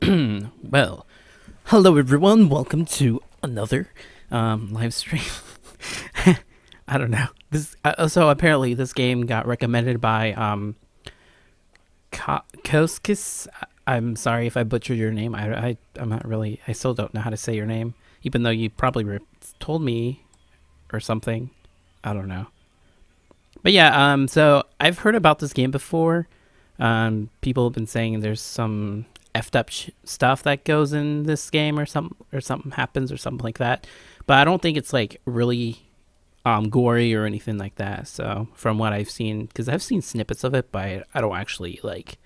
Well, hello everyone, welcome to another live stream. I don't know. So apparently this game got recommended by Koskis. I'm sorry if I butchered your name. I'm not really, I still don't know how to say your name, even though you probably told me or something. I don't know. But yeah, so I've heard about this game before. People have been saying there's some effed up stuff that goes in this game, or something happens or something like that. But I don't think it's like really gory or anything like that. So from what I've seen, because I've seen snippets of it, but I don't actually like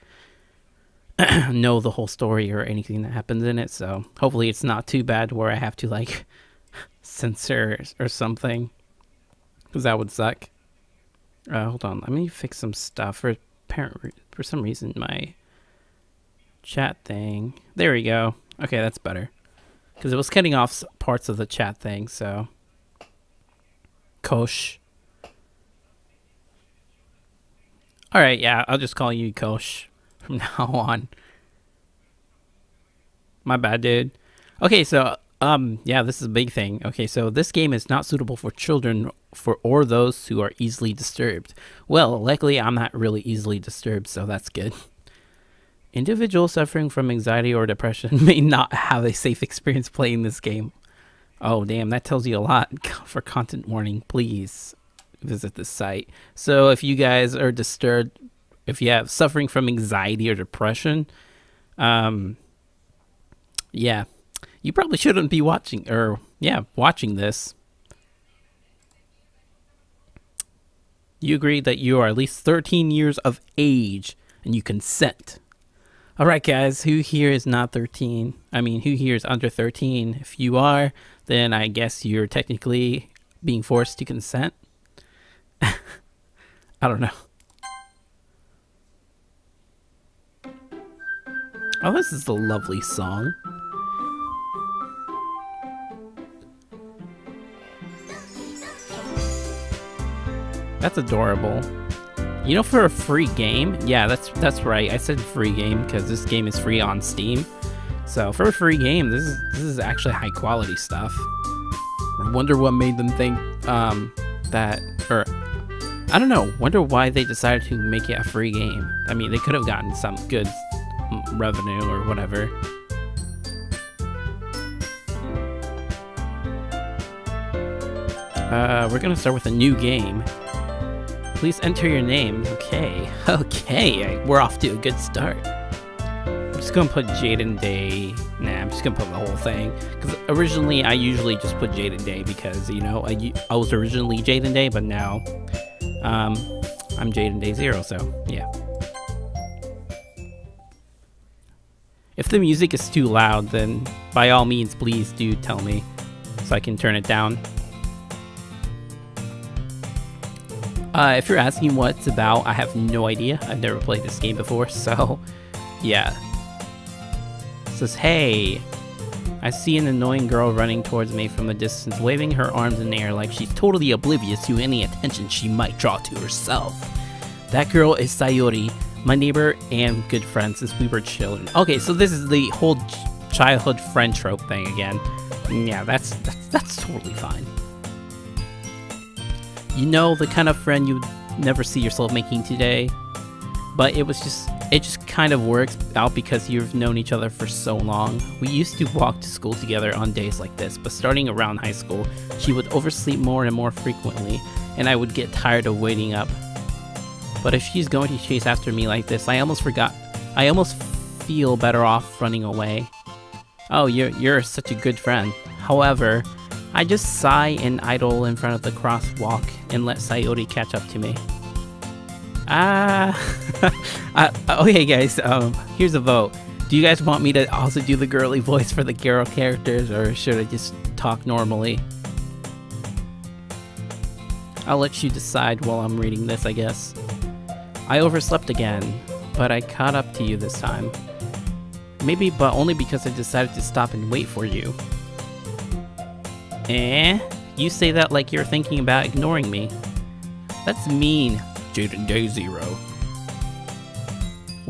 know the whole story or anything that happens in it. So hopefully it's not too bad where I have to like censor or something, because that would suck. Hold on, let me fix some stuff. For some reason my chat thing, there we go. Okay, that's better, because it was cutting off parts of the chat thing. So Kosh. All right, yeah, I'll just call you Kosh from now on. My bad, dude. Okay, so yeah, this is a big thing. Okay, so this game is not suitable for children or those who are easily disturbed. Well, luckily I'm not really easily disturbed, so that's good. Individuals suffering from anxiety or depression may not have a safe experience playing this game. Oh, damn, that tells you a lot. For content warning, please visit this site. So if you guys are disturbed, if you have suffering from anxiety or depression, yeah, you probably shouldn't be watching this. You agree that you are at least 13 years of age and you consent. All right, guys, who here is not 13? I mean, who here is under 13? If you are, then I guess you're technically being forced to consent. I don't know. Oh, this is a lovely song. That's adorable. You know, for a free game, yeah, that's right. I said free game because this game is free on Steam. So for a free game, this is actually high quality stuff. I wonder what made them think that, or I don't know. Wonder why they decided to make it a free game. I mean, they could have gotten some good revenue or whatever. We're gonna start with a new game. Please enter your name. Okay, we're off to a good start. I'm just gonna put Jaden Day. Nah, I'm just gonna put the whole thing, because originally I usually just put Jaden Day because, you know, I was originally Jaden Day, but now I'm Jaden Day 0. So yeah. If the music is too loud, then by all means, please do tell me so I can turn it down. If you're asking what it's about, I have no idea. I've never played this game before, so yeah. It says, hey, I see an annoying girl running towards me from a distance, waving her arms in the air like she's totally oblivious to any attention she might draw to herself. That girl is Sayori, my neighbor and good friend since we were children. Okay, so this is the whole childhood friend trope thing again. Yeah, that's totally fine. You know, the kind of friend you'd never see yourself making today, but it just kind of works out because you've known each other for so long. We used to walk to school together on days like this, but starting around high school, she would oversleep more and more frequently, and I would get tired of waiting up. But if she's going to chase after me like this, I almost feel better off running away. Oh, you're such a good friend. However, I just sigh and idle in front of the crosswalk and let Sayori catch up to me. Okay guys, here's a vote. Do you guys want me to also do the girly voice for the girl characters, or should I just talk normally? I'll let you decide while I'm reading this, I guess. I overslept again, but I caught up to you this time. Maybe, but only because I decided to stop and wait for you. You say that like you're thinking about ignoring me. That's mean, Jaden Day 0.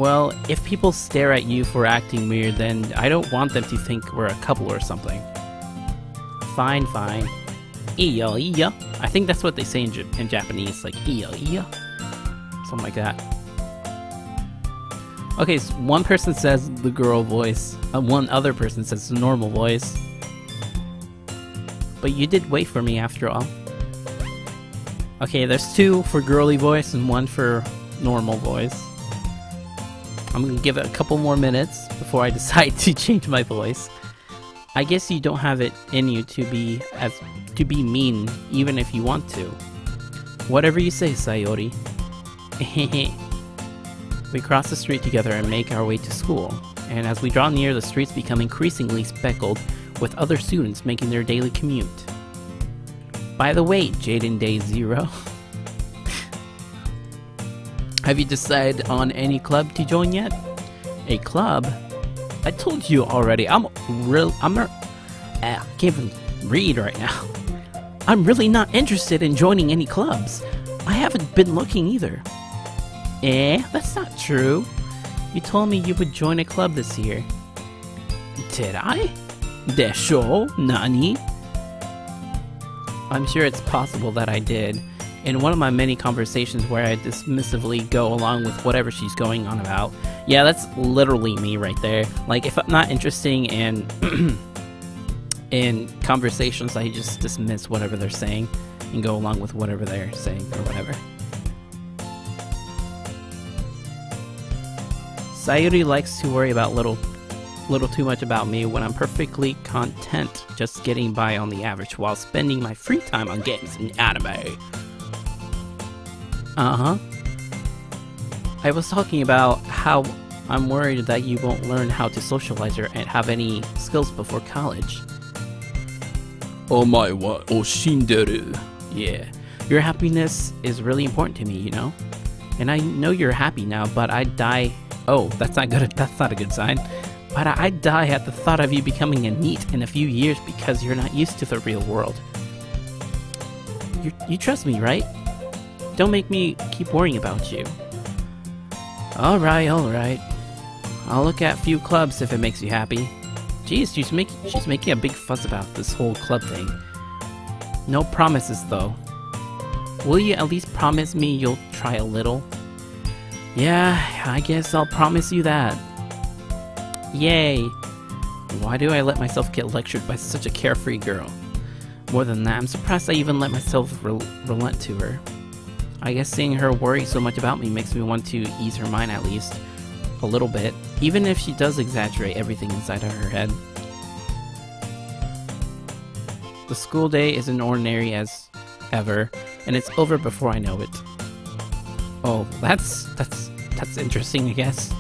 Well, if people stare at you for acting weird, then I don't want them to think we're a couple or something. Fine, fine. Iya, iya. I think that's what they say in Japanese, like iya, iya. Something like that. Okay, so one person says the girl voice, one other person says the normal voice. But you did wait for me after all. Okay, there's 2 for girly voice and 1 for normal voice. I'm gonna give it a couple more minutes before I decide to change my voice. I guess you don't have it in you to be mean, even if you want to. Whatever you say, Sayori. We cross the street together and make our way to school, and as we draw near, the streets become increasingly speckled with other students making their daily commute. By the way, Jaden Day 0, have you decided on any club to join yet? A club? I told you already, I can't even read right now. I'm really not interested in joining any clubs. I haven't been looking either. That's not true. You told me you would join a club this year. Did I? Desho? Nani? I'm sure it's possible that I did. In one of my many conversations where I dismissively go along with whatever she's going on about. Yeah, that's literally me right there. Like, if I'm not interested in in conversations, I just dismiss whatever they're saying and go along with whatever they're saying or whatever. Sayuri likes to worry about little too much about me when I'm perfectly content just getting by on the average while spending my free time on games and anime. Uh-huh. I was talking about how I'm worried that you won't learn how to socialize or have any skills before college. Omae wa oshinderu. Yeah. Your happiness is really important to me, you know? And I know you're happy now, but I'd die... Oh, that's not good. That's not a good sign. But I'd die at the thought of you becoming a NEET in a few years because you're not used to the real world. You trust me, right? Don't make me keep worrying about you. Alright, alright. I'll look at a few clubs if it makes you happy. Geez, she's making a big fuss about this whole club thing. No promises, though. Will you at least promise me you'll try a little? Yeah, I guess I'll promise you that. Yay! Why do I let myself get lectured by such a carefree girl? More than that, I'm surprised I even let myself relent to her. I guess seeing her worry so much about me makes me want to ease her mind at least. A little bit. Even if she does exaggerate everything inside of her head. The school day isn't ordinary as ever, and it's over before I know it. Oh, that's interesting, I guess.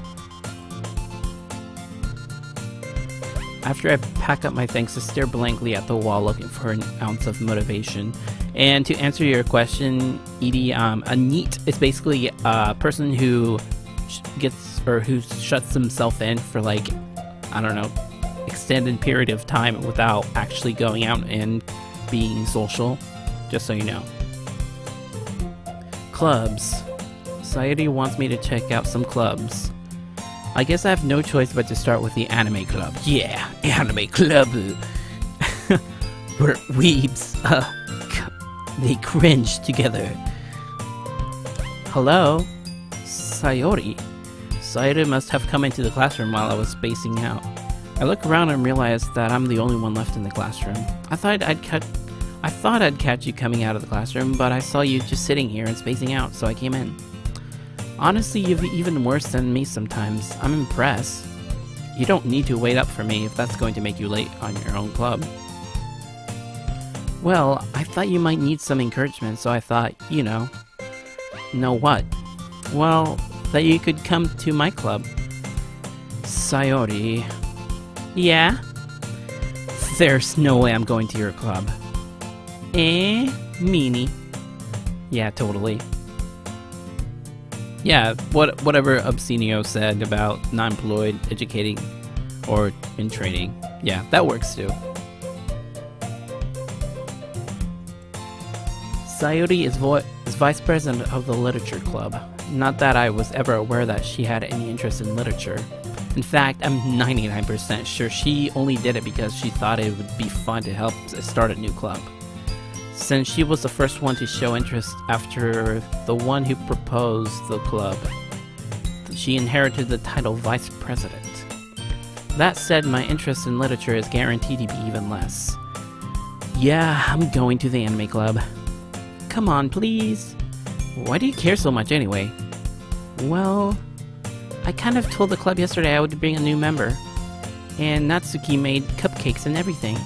After I pack up my things, I stare blankly at the wall looking for an ounce of motivation. And to answer your question, Edie, a NEET is basically a person who who shuts himself in for, like, I don't know, extended period of time without actually going out and being social, just so you know. Clubs. Society wants me to check out some clubs. I guess I have no choice but to start with the anime club. Yeah, anime club. We're weebs. They cringe together. Hello? Sayori. Sayori must have come into the classroom while I was spacing out. I look around and realize that I'm the only one left in the classroom. I thought I'd catch you coming out of the classroom, but I saw you just sitting here and spacing out, so I came in. Honestly, you're even worse than me sometimes. I'm impressed. You don't need to wait up for me if that's going to make you late on your own club. Well, I thought you might need some encouragement, so I thought, you know. Know what? Well, that you could come to my club. Sayori. Yeah? There's no way I'm going to your club. Meanie. Yeah, totally. Yeah, whatever Obscenio said about non-employed educating or in training. Yeah, that works too. Sayori is vice president of the Literature Club. Not that I was ever aware that she had any interest in literature. In fact, I'm 99% sure she only did it because she thought it would be fun to help start a new club. Since she was the first one to show interest after the one who proposed the club, she inherited the title Vice President. That said, my interest in literature is guaranteed to be even less. Yeah, I'm going to the anime club. Come on, please. Why do you care so much anyway? Well, I kind of told the club yesterday I would bring a new member. And Natsuki made cupcakes and everything.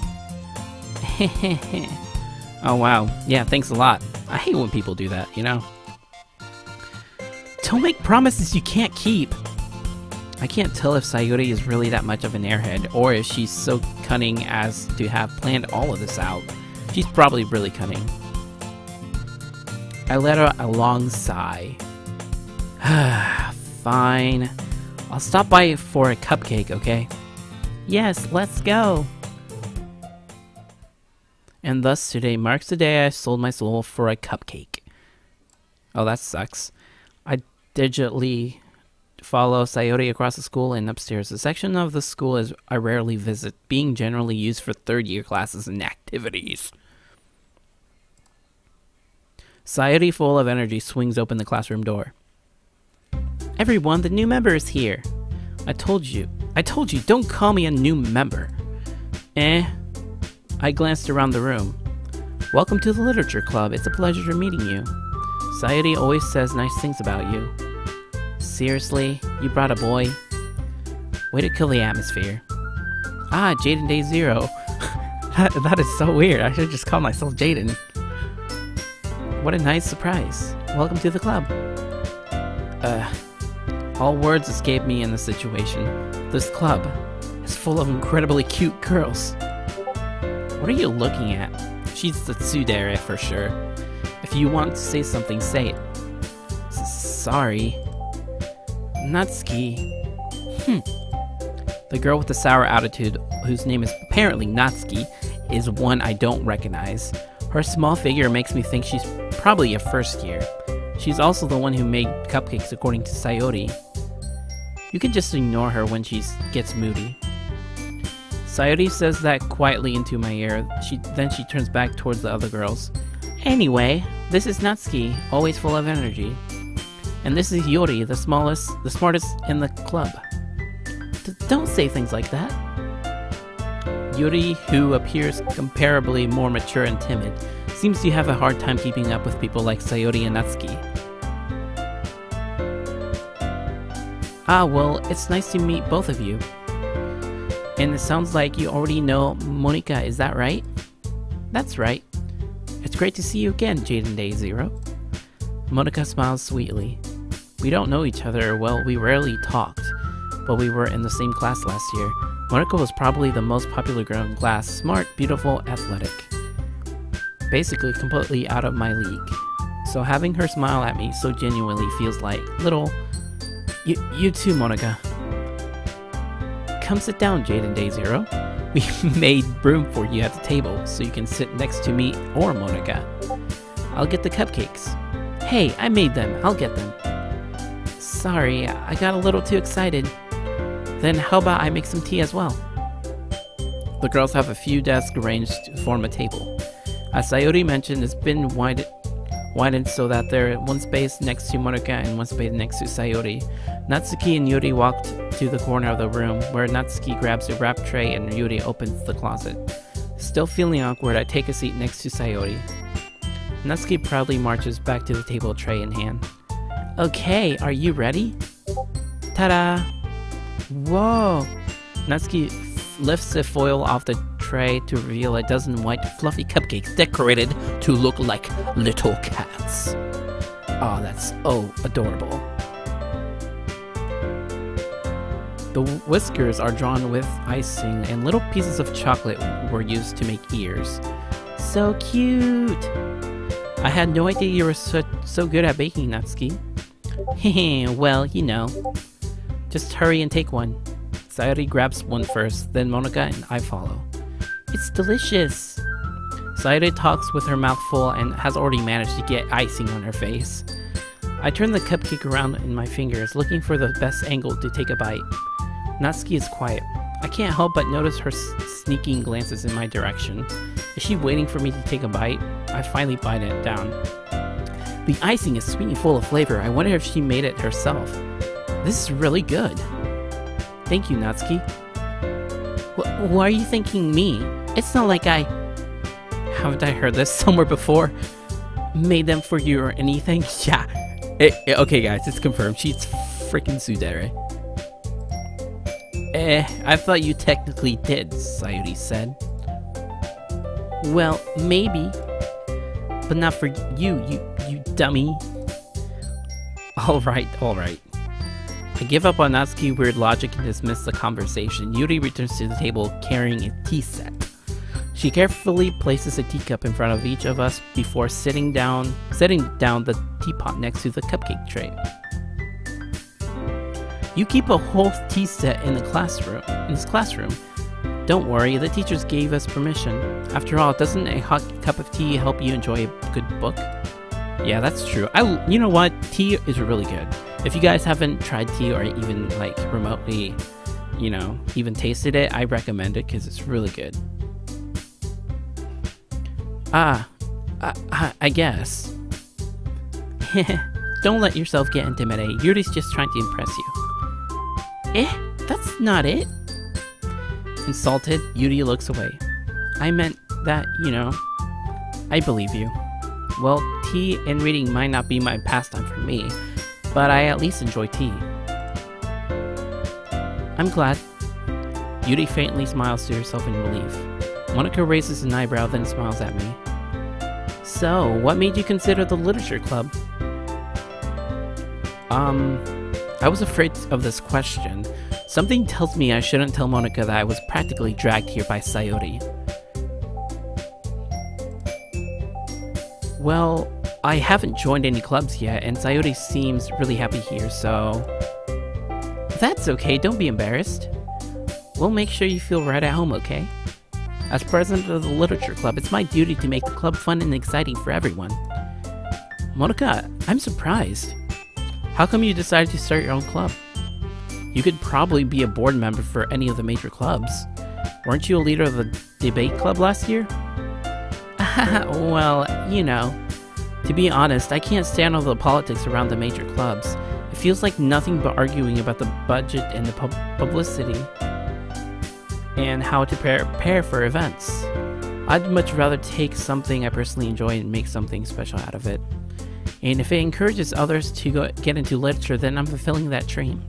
Oh wow, yeah, thanks a lot. I hate when people do that, you know? Don't make promises you can't keep! I can't tell if Sayori is really that much of an airhead, or if she's so cunning as to have planned all of this out. She's probably really cunning. I let out a long sigh. Fine. I'll stop by for a cupcake, okay? Yes, let's go! And thus today marks the day I sold my soul for a cupcake. Oh, that sucks. I digitally follow Sayori across the school and upstairs. The section of the school I rarely visit, being generally used for third-year classes and activities. Sayori, full of energy, swings open the classroom door. Everyone, the new member is here. I told you, don't call me a new member. I glanced around the room. Welcome to the Literature Club. It's a pleasure meeting you. Sayori always says nice things about you. Seriously? You brought a boy? Way to kill the atmosphere. Ah, Jaden Day Zero. that is so weird. I should just call myself Jaden. What a nice surprise. Welcome to the club. All words escape me in this situation. This club is full of incredibly cute girls. What are you looking at? She's the tsundere for sure. If you want to say something, say it. Sorry. Natsuki. The girl with the sour attitude, whose name is apparently Natsuki, is one I don't recognize. Her small figure makes me think she's probably a first year. She's also the one who made cupcakes according to Sayori. You can just ignore her when she gets moody. Sayori says that quietly into my ear, then she turns back towards the other girls. Anyway, this is Natsuki, always full of energy. And this is Yori, the smartest in the club. Don't say things like that. Yuri, who appears comparably more mature and timid, seems to have a hard time keeping up with people like Sayori and Natsuki. Ah, well, it's nice to meet both of you. And it sounds like you already know Monika, is that right? That's right. It's great to see you again, Jaden Day Zero. Monika smiles sweetly. We don't know each other well, we rarely talked, but we were in the same class last year. Monika was probably the most popular girl in class, smart, beautiful, athletic. Basically completely out of my league. So having her smile at me so genuinely feels like little... You too, Monika. Come sit down, Jaden Day Zero. We made room for you at the table, so you can sit next to me or Monika. I'll get the cupcakes. Hey, I made them. I'll get them. Sorry, I got a little too excited. Then how about I make some tea as well? The girls have a few desks arranged to form a table. As Sayori mentioned, it's been widened so that there is one space next to Monika and one space next to Sayori. Natsuki and Yuri walked to the corner of the room, where Natsuki grabs a wrap tray and Yuri opens the closet. Still feeling awkward, I take a seat next to Sayori. Natsuki proudly marches back to the table, tray in hand. Okay, are you ready? Ta-da! Whoa! Natsuki lifts the foil off the tray to reveal a dozen white fluffy cupcakes decorated to look like little cats. Oh, that's so adorable. The whiskers are drawn with icing, and little pieces of chocolate were used to make ears. So cute! I had no idea you were so good at baking, Natsuki. Hehe, well, you know. Just hurry and take one. Sayori grabs one first, then Monika and I follow. It's delicious! Sayori talks with her mouth full and has already managed to get icing on her face. I turn the cupcake around in my fingers, looking for the best angle to take a bite. Natsuki is quiet. I can't help but notice her sneaking glances in my direction. Is she waiting for me to take a bite? I finally bite it down. The icing is sweet and full of flavor. I wonder if she made it herself. This is really good. Thank you, Natsuki. Why are you thanking me? It's not like I... Haven't I heard this somewhere before? Made them for you or anything? Yeah. Okay, guys, it's confirmed. She's freaking tsundere. I thought you technically did, Sayuri said. Well, maybe. But not for you dummy. Alright. I give up on Natsuki's weird logic and dismiss the conversation. Yuri returns to the table carrying a tea set. She carefully places a teacup in front of each of us before setting down the teapot next to the cupcake tray. You keep a whole tea set in this classroom. Don't worry, the teachers gave us permission. After all, doesn't a hot cup of tea help you enjoy a good book? Yeah, that's true. You know what? Tea is really good. If you guys haven't tried tea or even like remotely, even tasted it, I recommend it because it's really good. I guess. Don't let yourself get intimidated. Yuri's just trying to impress you. That's not it. Insulted, Yuri looks away. I meant that, I believe you. Well, tea and reading might not be my pastime for me, but I at least enjoy tea. I'm glad. Yuri faintly smiles to herself in relief. Monika raises an eyebrow, then smiles at me. So, what made you consider the Literature Club? I was afraid of this question. Something tells me I shouldn't tell Monika that I was practically dragged here by Sayuri. Well, I haven't joined any clubs yet, and Sayuri seems really happy here, so... That's okay, don't be embarrassed. We'll make sure you feel right at home, okay? As president of the Literature Club, it's my duty to make the club fun and exciting for everyone. Monika, I'm surprised. How come you decided to start your own club? You could probably be a board member for any of the major clubs. Weren't you a leader of the debate club last year? Well, to be honest, I can't stand all the politics around the major clubs. It feels like nothing but arguing about the budget and the publicity and how to prepare for events. I'd much rather take something I personally enjoy and make something special out of it. And if it encourages others to get into literature, then I'm fulfilling that dream.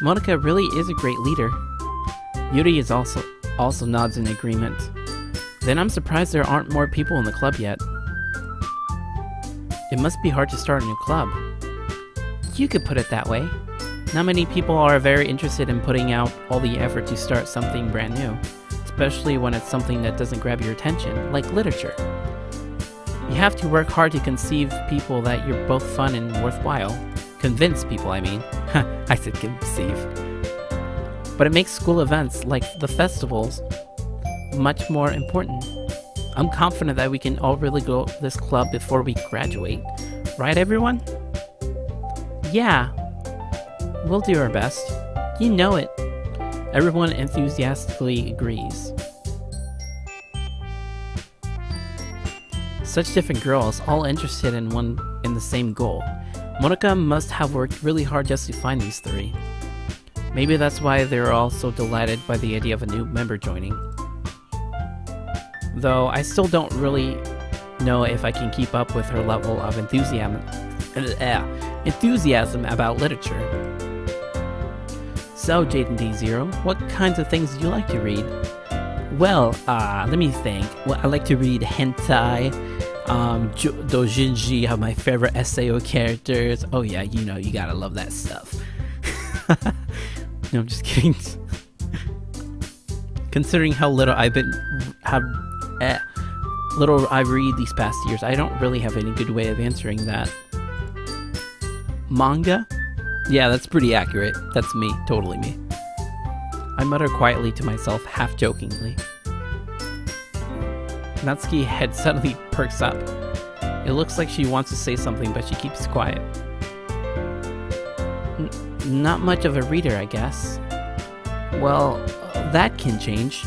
Monika really is a great leader. Yuri is also nods in agreement. Then I'm surprised there aren't more people in the club yet. It must be hard to start a new club. You could put it that way. Not many people are very interested in putting out all the effort to start something brand new, especially when it's something that doesn't grab your attention, like literature. You have to work hard to conceive people that you're both fun and worthwhile. Convince people, I mean. I said conceive. But it makes school events, like the festivals, much more important. I'm confident that we can all really grow this club before we graduate. Right, everyone? Yeah. We'll do our best. You know it. Everyone enthusiastically agrees. Such different girls, all interested in the same goal. Monika must have worked really hard just to find these three. Maybe that's why they're all so delighted by the idea of a new member joining. Though I still don't really know if I can keep up with her level of enthusiasm about literature. So, Jaden D0, what kinds of things do you like to read? Well, let me think. Well, I like to read hentai, doujinshi are my favorite SAO characters. Oh yeah, you gotta love that stuff. No, I'm just kidding. Considering how little I've read these past years, I don't really have any good way of answering that. Manga? Yeah, that's pretty accurate. That's me, totally me. I mutter quietly to myself, half jokingly. Natsuki's head suddenly perks up. It looks like she wants to say something, but she keeps quiet. Not much of a reader, I guess. Well, that can change.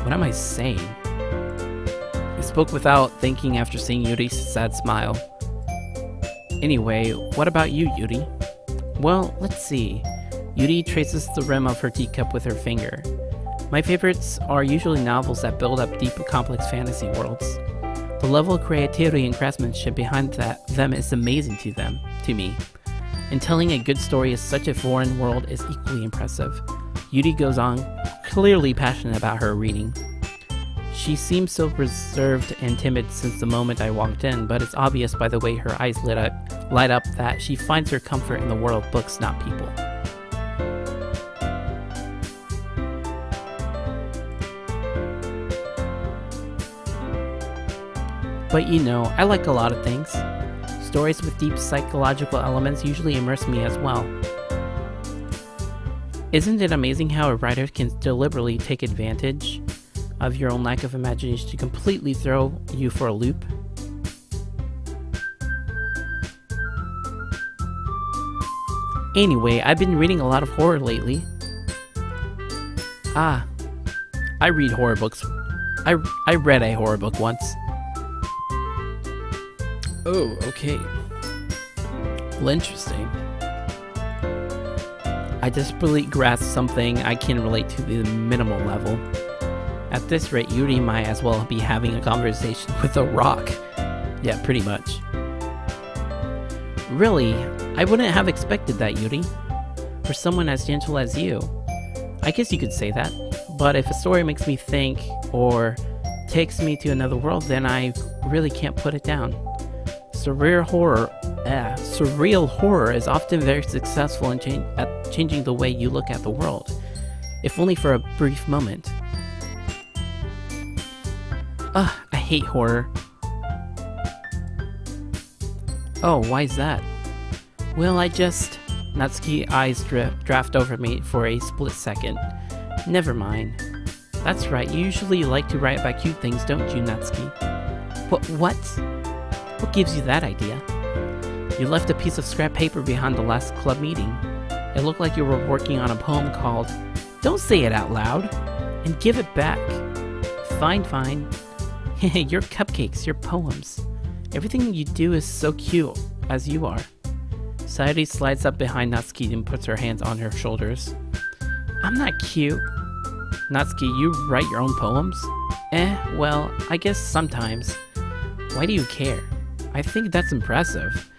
What am I saying? I spoke without thinking after seeing Yuri's sad smile. Anyway, what about you, Yuri? Well, let's see. Yuri traces the rim of her teacup with her finger. My favorites are usually novels that build up deep, complex fantasy worlds. The level of creativity and craftsmanship behind them is amazing to me. And telling a good story in such a foreign world is equally impressive. Yuri goes on, clearly passionate about her reading. She seems so reserved and timid since the moment I walked in, but it's obvious by the way her eyes light up that she finds her comfort in the world of books, not people. But you know, I like a lot of things. Stories with deep psychological elements usually immerse me as well. Isn't it amazing how a writer can deliberately take advantage of your own lack of imagination to completely throw you for a loop? Anyway, I've been reading a lot of horror lately. I read horror books. I read a horror book once. Oh, okay. Well, interesting. I desperately grasp something I can relate to the minimal level. At this rate, Yuri might as well be having a conversation with a rock. Yeah, pretty much. Really, I wouldn't have expected that, Yuri. For someone as gentle as you. I guess you could say that. But if a story makes me think, or takes me to another world, then I really can't put it down. Surreal horror is often very successful in changing the way you look at the world, if only for a brief moment. I hate horror. Oh, why's that? Well, Natsuki's eyes draft over me for a split second. Never mind. That's right, you usually like to write about cute things, don't you, Natsuki? What? What gives you that idea? You left a piece of scrap paper behind the last club meeting. It looked like you were working on a poem called "Don't Say It Out Loud," and give it back. Fine. Your cupcakes, your poems. Everything you do is so cute, as you are. Sayuri slides up behind Natsuki and puts her hands on her shoulders. I'm not cute. Natsuki, you write your own poems? Well, I guess sometimes. Why do you care? I think that's impressive.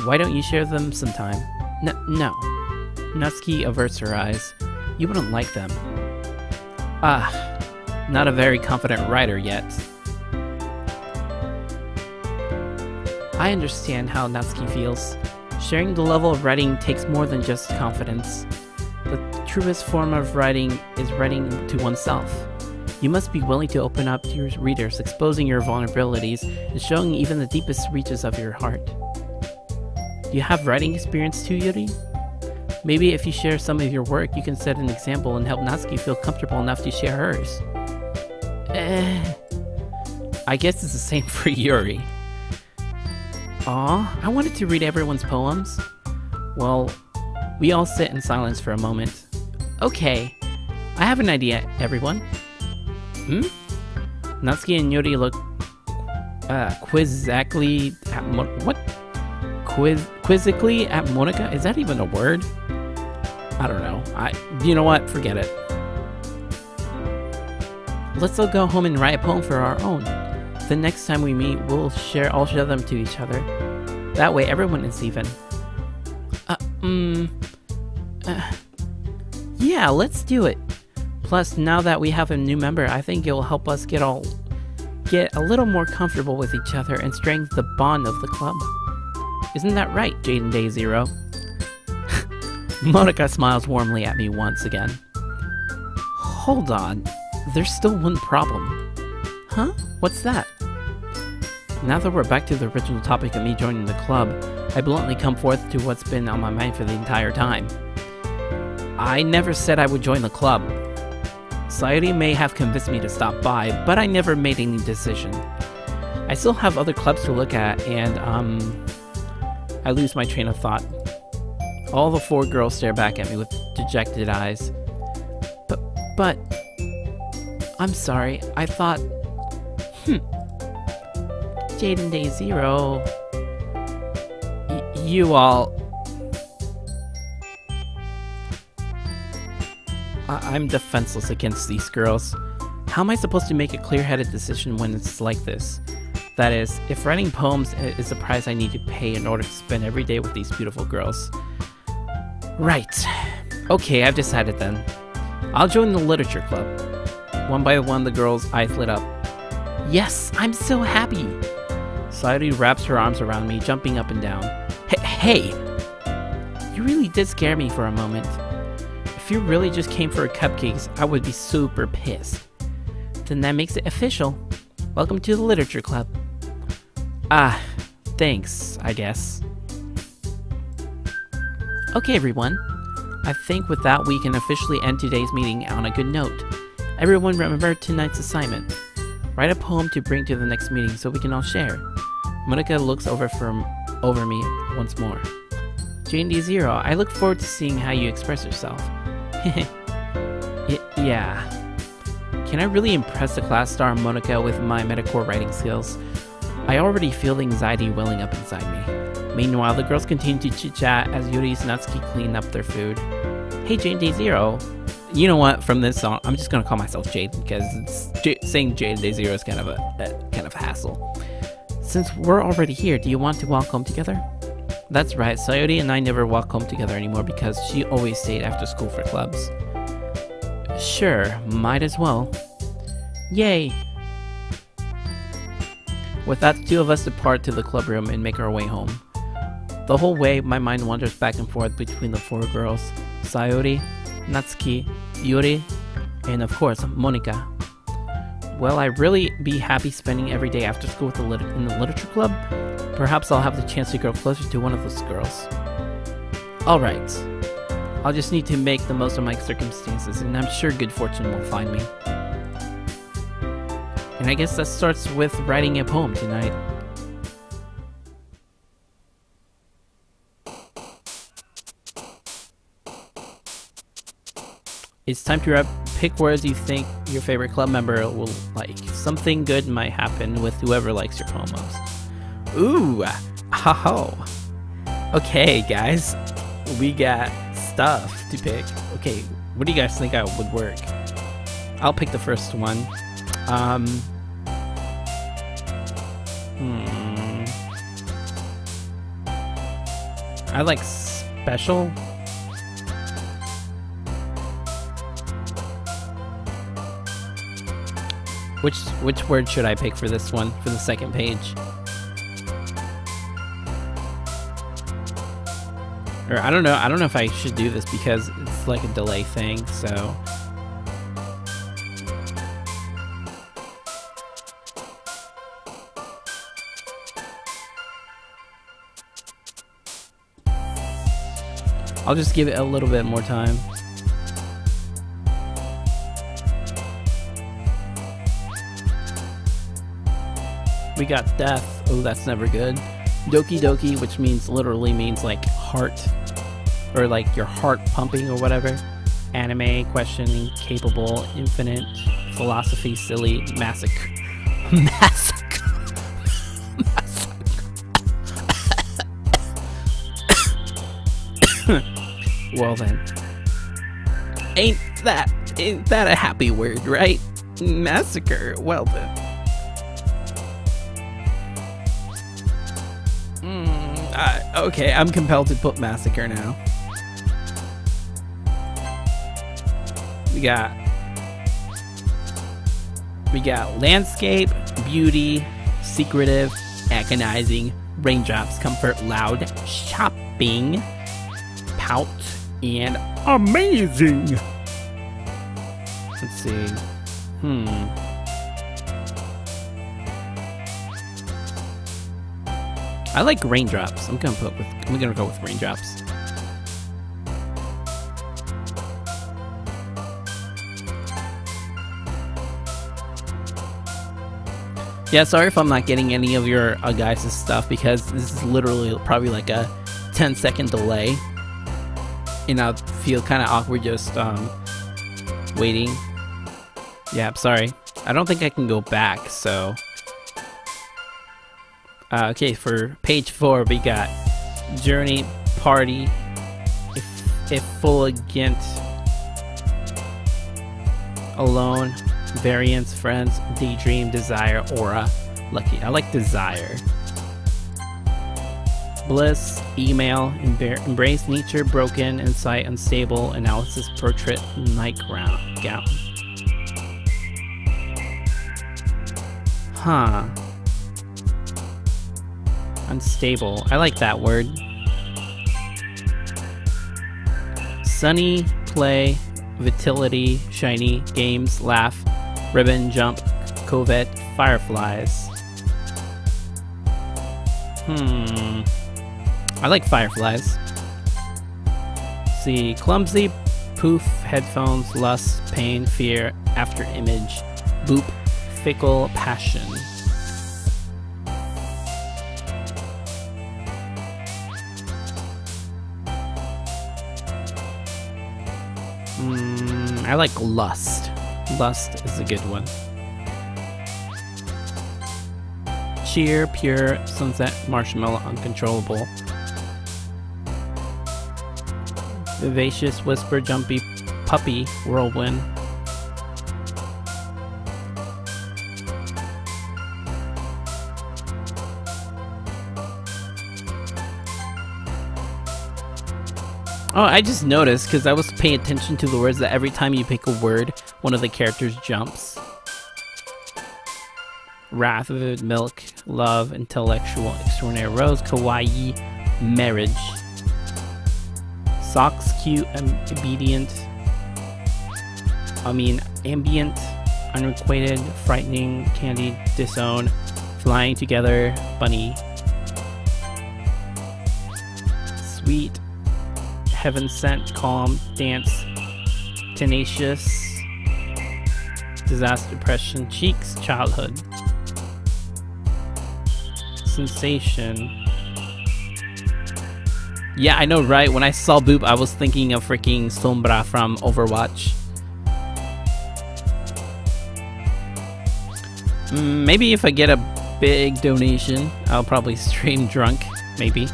Why don't you share them sometime? No. Natsuki averts her eyes. You wouldn't like them. Not a very confident writer yet. I understand how Natsuki feels. Sharing the level of writing takes more than just confidence. The truest form of writing is writing to oneself. You must be willing to open up to your readers, exposing your vulnerabilities and showing even the deepest reaches of your heart. Do you have writing experience too, Yuri? Maybe if you share some of your work, you can set an example and help Natsuki feel comfortable enough to share hers. I guess it's the same for Yuri. Aw, I wanted to read everyone's poems. Well, we all sit in silence for a moment. Okay, I have an idea, everyone. Natsuki and Yuri look quizzically at Monika? Is that even a word? I don't know. You know what? Forget it. Let's all go home and write a poem for our own. The next time we meet, we'll all share them to each other. That way everyone is even. Yeah, let's do it. Plus, now that we have a new member, I think it will help us get a little more comfortable with each other and strengthen the bond of the club. Isn't that right, Jaden Day Zero? Monika smiles warmly at me once again. Hold on, there's still one problem. Huh? What's that? Now that we're back to the original topic of me joining the club, I bluntly come forth to what's been on my mind for the entire time. I never said I would join the club. Sayori may have convinced me to stop by, but I never made any decision. I still have other clubs to look at, and, I lose my train of thought. All the 4 girls stare back at me with dejected eyes. But... I'm sorry, I thought... Jade and Day Zero... you all... I'm defenseless against these girls. How am I supposed to make a clear-headed decision when it's like this? That is, if writing poems is the price I need to pay in order to spend every day with these beautiful girls. Right. Okay, I've decided then. I'll join the literature club. One by one, the girls' eyes lit up. Yes, I'm so happy! Sayori wraps her arms around me, jumping up and down. Hey! You really did scare me for a moment. If you really just came for cupcakes, I would be super pissed. Then that makes it official. Welcome to the literature club. Ah, thanks, I guess. Okay, everyone. I think with that we can officially end today's meeting on a good note. Everyone remember tonight's assignment. Write a poem to bring to the next meeting so we can all share. Monica looks over me once more. J&D Zero, I look forward to seeing how you express yourself. Yeah. Can I really impress the class star Monica with my metaphor writing skills? I already feel the anxiety welling up inside me. Meanwhile, the girls continue to chit-chat as Yuri and Natsuki clean up their food. Hey, J&D Zero. You know what? From this on, I'm just gonna call myself Jade because saying J&D Zero is kind of a hassle. Since we're already here, do you want to walk home together? That's right, Sayori and I never walk home together anymore because she always stayed after school for clubs. Sure, might as well. Yay! With that, the 2 of us depart to the clubroom and make our way home. The whole way, my mind wanders back and forth between the 4 girls, Sayori, Natsuki, Yuri, and of course, Monica. Will I really be happy spending every day after school in the literature club? Perhaps I'll have the chance to grow closer to one of those girls. Alright. I'll just need to make the most of my circumstances, and I'm sure good fortune will find me. And I guess that starts with writing a poem tonight. It's time to pick words you think your favorite club member will like. Something good might happen with whoever likes your poem most. Ooh! Ho-ho! Okay, guys. We got stuff to pick. Okay, what do you guys think would work? I'll pick the first one. I like special. Which word should I pick for this one, for the second page? Or I don't know if I should do this because it's like a delay thing, so. I'll just give it a little bit more time. We got death. Oh, that's never good. Doki Doki, which literally means like heart, or like your heart pumping or whatever. Anime, questioning, capable, infinite, philosophy, silly, massacre. Massacre. Well then. Ain't that a happy word, right? Massacre. Well then. Okay, I'm compelled to put massacre now. We got landscape, beauty, secretive, agonizing, raindrops, comfort, loud, shopping, pout, and amazing. Let's see. I like raindrops. I'm gonna go with raindrops. Yeah, sorry if I'm not getting any of your guys' stuff, because this is literally probably like a 10-second delay. And I feel kind of awkward just waiting. Yeah, I'm sorry. I don't think I can go back, so... okay, for page 4, we got Journey, Party, Effulgent, Alone, Variance, Friends, Daydream, Desire, Aura, Lucky. I like Desire. Bliss, Email, Embrace, Nature, Broken, Insight, Unstable, Analysis, Portrait, Nightgown. Huh. Unstable. I like that word. Sunny, Play, Vitality, Shiny, Games, Laugh, Ribbon, Jump, Covet, Fireflies. I like Fireflies. See, Clumsy, Poof, Headphones, Lust, Pain, Fear, After Image, Boop, Fickle, Passion. I like Lust. Lust is a good one. Cheer, Pure, Sunset, Marshmallow, Uncontrollable. Vivacious, Whisper, Jumpy, Puppy, Whirlwind. Oh, I just noticed, because I was paying attention to the words, that every time you pick a word, one of the characters jumps. Wrath, Vivid, Milk, Love, Intellectual, Extraordinary, Rose, Kawaii, Marriage. Socks, Cute, Obedient. Ambient, Unrequited, Frightening, Candy, Disown, Flying Together, Bunny. Sweet, Heaven Sent, Calm, Dance, Tenacious, Disaster, Depression, Cheeks, Childhood. Sensation. Yeah, I know, right? When I saw Boop, I was thinking of freaking Sombra from Overwatch. Maybe if I get a big donation, I'll probably stream drunk, maybe.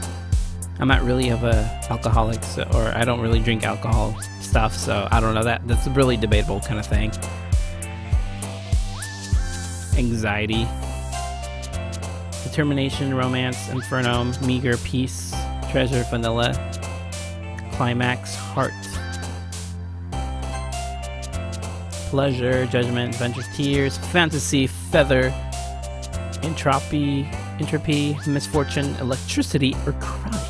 I'm not really of a alcoholic, so, or I don't really drink alcohol stuff, so I don't know. That's a really debatable kind of thing. Anxiety. Determination, Romance, Inferno, Meager, Peace, Treasure, Vanilla, Climax, Heart. Pleasure, Judgment, Adventure, Tears, Fantasy, Feather, Entropy, Misfortune, Electricity, or Cry.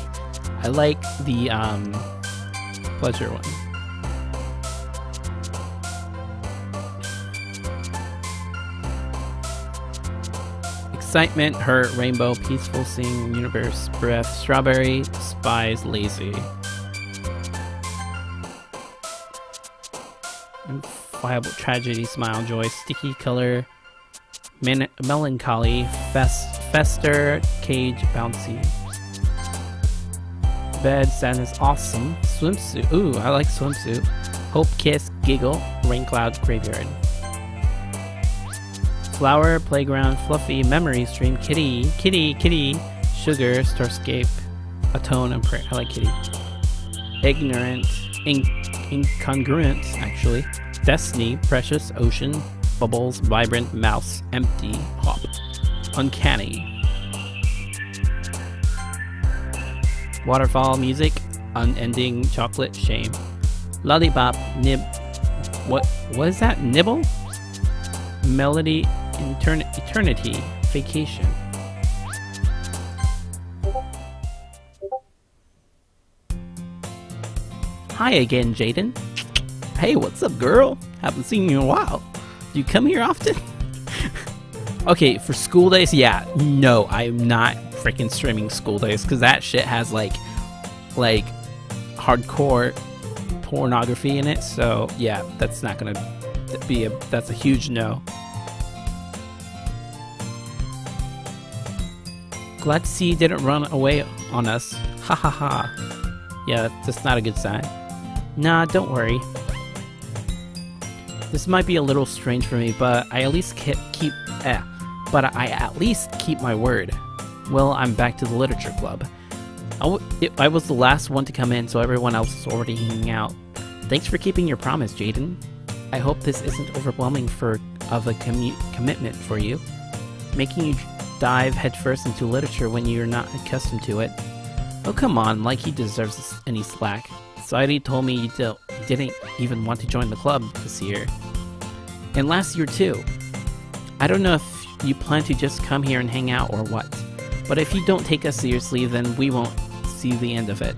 I like the pleasure one. Excitement, Hurt, Rainbow, Peaceful, Sing, Universe, Breath, Strawberry, Spies, Lazy. Inviolable, Tragedy, Smile, Joy, Sticky, Color, Melancholy, Fester, Cage, Bouncy. Bed, Sadness, Awesome, Swimsuit. Ooh, I like Swimsuit. Hope, Kiss, Giggle, Rain Cloud, Graveyard. Flower, Playground, Fluffy, Memory Stream, Kitty, Sugar, Starscape, Atone, and Prayer. I like Kitty. Ignorant, Incongruent, actually. Destiny, Precious, Ocean, Bubbles, Vibrant, Mouse, Empty, Hop. Uncanny. Waterfall, Music, Unending, Chocolate, Shame. Lollipop, What is that? Nibble? Melody, Eternity, Vacation. Hi again, Jaden. Hey, what's up, girl? Haven't seen you in a while. Do you come here often? Okay, for school days, yeah. No, I'm not freaking streaming school days, because that shit has like hardcore pornography in it. So yeah, that's not gonna be that's a huge no. Glad to see you didn't run away on us. Ha ha ha. Yeah, that's not a good sign. Nah, don't worry. This might be a little strange for me, but I at least keep my word. Well, I'm back to the Literature Club. I was the last one to come in, so everyone else is already hanging out. Thanks for keeping your promise, Jaden. I hope this isn't overwhelming of a commitment for you, making you dive headfirst into literature when you're not accustomed to it. Oh, come on, like he deserves any slack. Society told me you didn't even want to join the club this year. And last year too. I don't know if you plan to just come here and hang out or what, but if you don't take us seriously, then we won't see the end of it.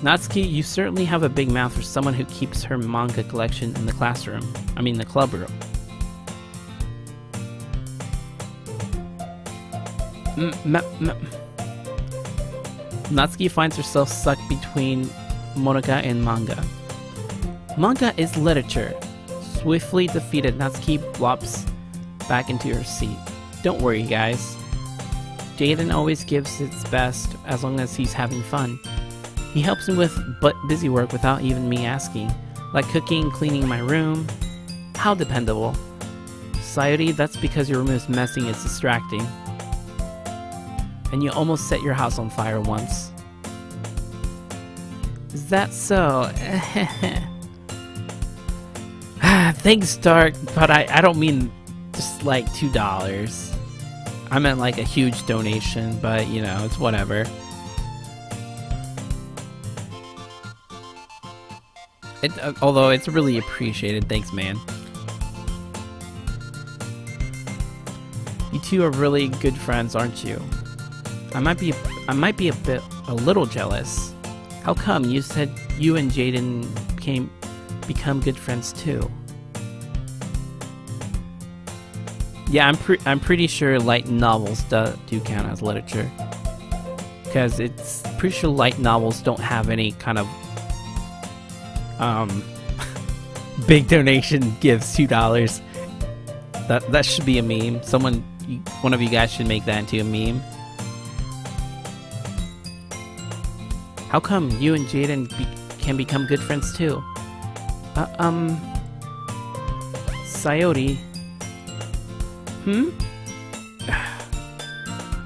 Natsuki, you certainly have a big mouth for someone who keeps her manga collection in the classroom. I mean the club room. Natsuki finds herself stuck between Monika and manga. Manga is literature. Swiftly defeated, Natsuki flops back into her seat. Don't worry, guys. Jaden always gives his best as long as he's having fun. He helps me with busy work without even me asking, like cooking, cleaning my room. How dependable. Sayori, that's because your room is messy and it's distracting. And you almost set your house on fire once. Is that so? Thanks, Dark, but I don't mean just like $2. I meant like a huge donation, but you know, it's whatever. Although it's really appreciated, thanks, man. You two are really good friends, aren't you? I might be a little jealous. How come? You said you and Jaden become good friends too. Yeah, I'm pretty sure light novels do count as literature, because it's pretty sure light novels don't have any kind of big donation gives $2. That should be a meme. One of you guys should make that into a meme. How come you and Jaden can become good friends too? Sayori.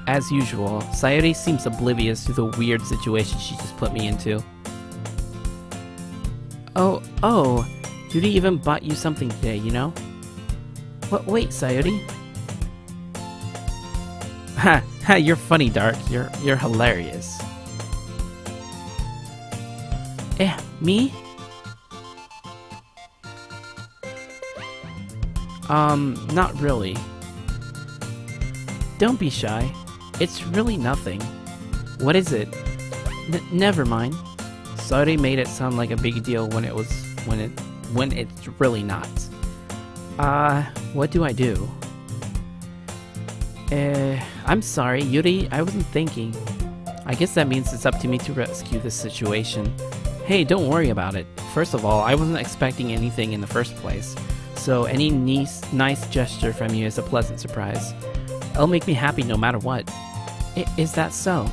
As usual, Sayori seems oblivious to the weird situation she just put me into. Oh, Yuri even bought you something today, you know? What? Wait, Sayori. Ha, you're funny, Dark. You're hilarious. Me? Not really. Don't be shy. It's really nothing. What is it? Never mind. Sayori made it sound like a big deal when it's really not. What do I do? I'm sorry, Yuri, I wasn't thinking. I guess that means it's up to me to rescue this situation. Hey, don't worry about it. First of all, I wasn't expecting anything in the first place, so any nice gesture from you is a pleasant surprise. It'll make me happy no matter what. Is that so?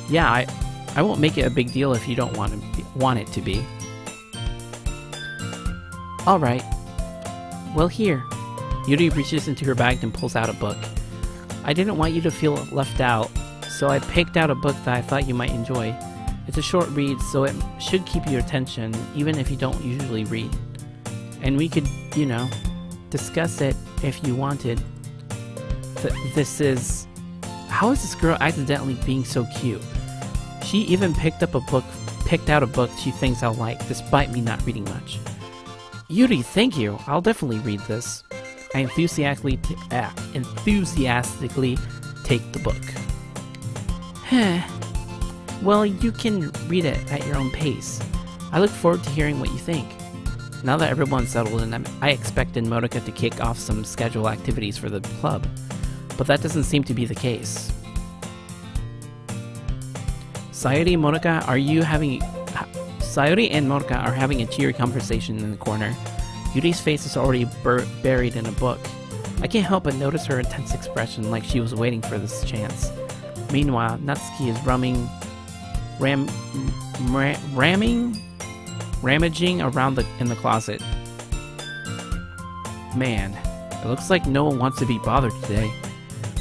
Yeah, I won't make it a big deal if you don't want it to be. Alright. Well, here. Yuri reaches into her bag and pulls out a book. I didn't want you to feel left out, so I picked out a book that I thought you might enjoy. It's a short read, so it should keep your attention, even if you don't usually read. And we could, you know, discuss it if you wanted. This is... How is this girl accidentally being so cute? She even picked out a book she thinks I'll like, despite me not reading much. Yuri, thank you. I'll definitely read this. I enthusiastically take the book. Well, you can read it at your own pace. I look forward to hearing what you think. Now that everyone's settled in, I expected Monika to kick off some scheduled activities for the club, but that doesn't seem to be the case. Sayori and Monika are having a cheery conversation in the corner. Yuri's face is already buried in a book. I can't help but notice her intense expression, like she was waiting for this chance. Meanwhile, Natsuki is rummaging around in the closet. Man, it looks like no one wants to be bothered today.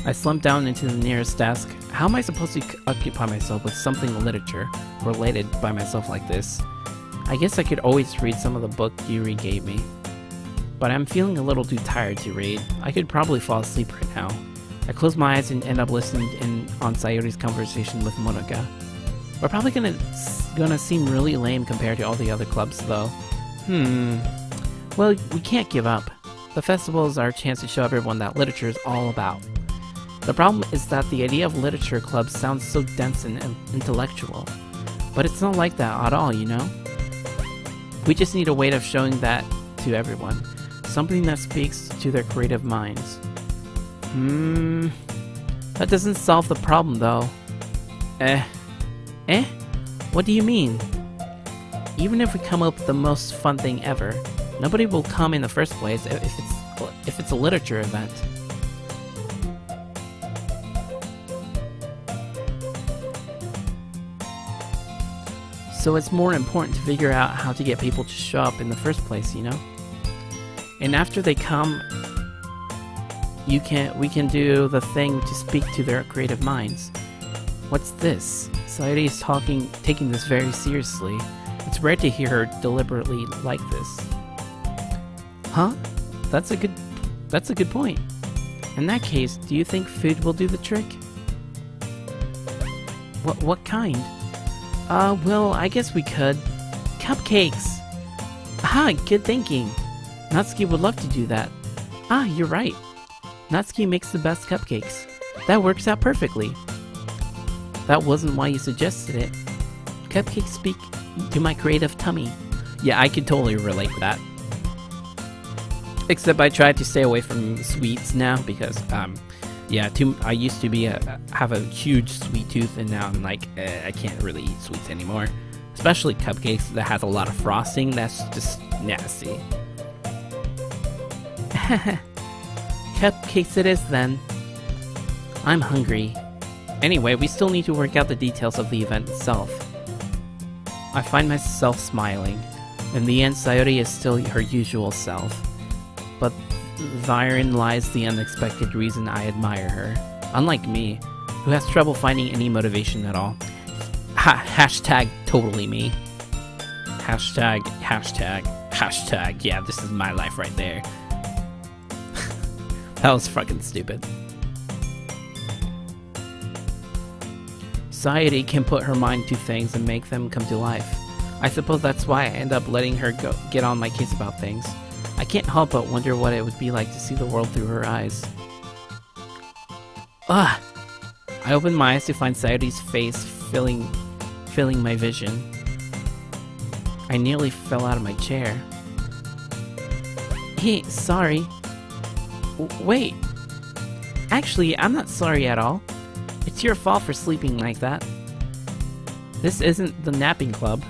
I slumped down into the nearest desk. How am I supposed to occupy myself with something literature related by myself like this? I guess I could always read some of the book Yuri gave me. But I'm feeling a little too tired to read. I could probably fall asleep right now. I close my eyes and end up listening in on Sayori's conversation with Monika. We're probably gonna seem really lame compared to all the other clubs though. Well, we can't give up. The festival is our chance to show everyone that literature is all about. The problem is that the idea of literature clubs sounds so dense and intellectual. But it's not like that at all, you know? We just need a way of showing that to everyone. Something that speaks to their creative minds. That doesn't solve the problem though. What do you mean? Even if we come up with the most fun thing ever, nobody will come in the first place if it's a literature event. So it's more important to figure out how to get people to show up in the first place, you know? And after they come, we can do the thing to speak to their creative minds. What's this? Sayori is taking this very seriously. It's rare to hear her deliberately like this. Huh? That's a good point. In that case, do you think food will do the trick? What kind? Well, I guess we could. Cupcakes! Aha, good thinking. Natsuki would love to do that. Ah, you're right. Natsuki makes the best cupcakes. That works out perfectly. That wasn't why you suggested it. Cupcakes speak to my creative tummy. Yeah, I could totally relate to that. Except I tried to stay away from sweets now because, yeah, I used to have a huge sweet tooth, and now I'm like, I can't really eat sweets anymore. Especially cupcakes that has a lot of frosting. That's just nasty. Cupcakes it is then. I'm hungry. Anyway, we still need to work out the details of the event itself. I find myself smiling. In the end, Sayori is still her usual self. But therein lies the unexpected reason I admire her. Unlike me, who has trouble finding any motivation at all. Hashtag totally me. Hashtag. Yeah, this is my life right there. That was fucking stupid. Sayori can put her mind to things and make them come to life. I suppose that's why I end up letting her get on my case about things. I can't help but wonder what it would be like to see the world through her eyes. Ugh! I opened my eyes to find Sayori's face filling my vision. I nearly fell out of my chair. Hey, sorry. Wait. Actually, I'm not sorry at all. It's your fault for sleeping like that. This isn't the napping club.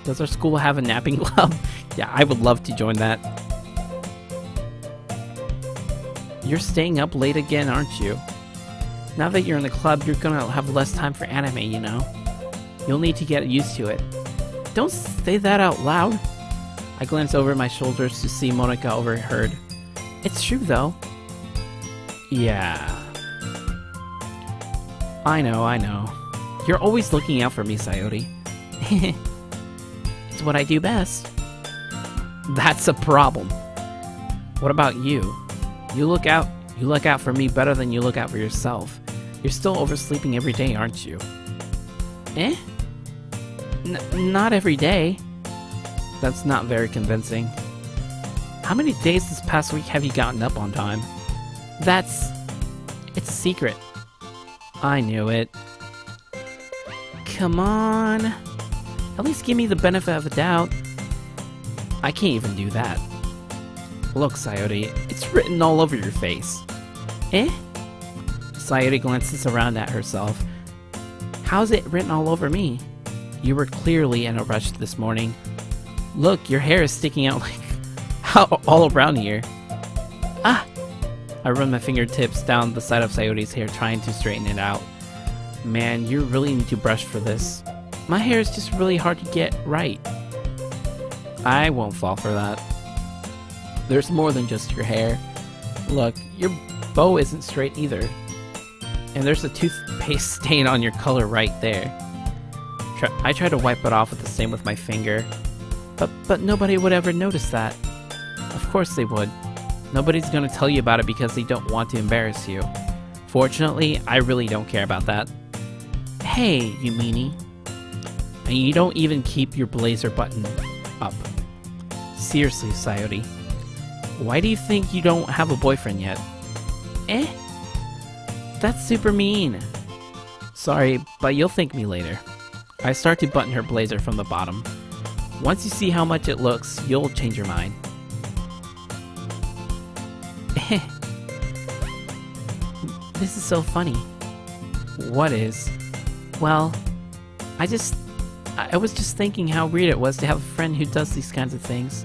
Does our school have a napping club? Yeah, I would love to join that. You're staying up late again, aren't you? Now that you're in the club, you're gonna have less time for anime, you know? You'll need to get used to it. Don't say that out loud. I glance over my shoulders to see Monika overheard. It's true, though. Yeah. I know. You're always looking out for me, Sayori. It's what I do best. That's a problem. What about you? You look out for me better than you look out for yourself. You're still oversleeping every day, aren't you? Not every day. That's not very convincing. How many days this past week have you gotten up on time? It's a secret. I knew it. Come on. At least give me the benefit of the doubt. I can't even do that. Look, Sayori, it's written all over your face. Sayori glances around at herself. How's it written all over me? You were clearly in a rush this morning. Look, your hair is sticking out like all around here. I run my fingertips down the side of Sayoti's hair, trying to straighten it out. Man, you really need to brush for this. My hair is just really hard to get right. I won't fall for that. There's more than just your hair. Look, your bow isn't straight either. And there's a toothpaste stain on your color right there. I tried to wipe it off with the same with my finger. But nobody would ever notice that. Of course they would. Nobody's gonna tell you about it because they don't want to embarrass you. Fortunately, I really don't care about that. Hey, you meanie. And you don't even keep your blazer button up. Seriously, Sayori. Why do you think you don't have a boyfriend yet? That's super mean. Sorry, but you'll thank me later. I start to button her blazer from the bottom. Once you see how much it looks, you'll change your mind. This is so funny. What is? Well, I was just thinking how weird it was to have a friend who does these kinds of things.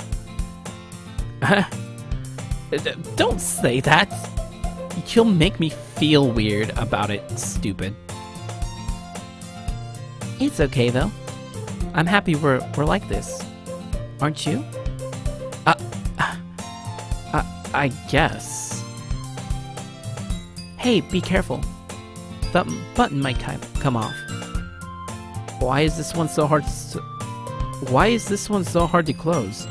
Don't say that! You'll make me feel weird about it, stupid. It's okay though. I'm happy we're like this. Aren't you? I guess. Hey, be careful. The button might come off. Why is this one so hard to close?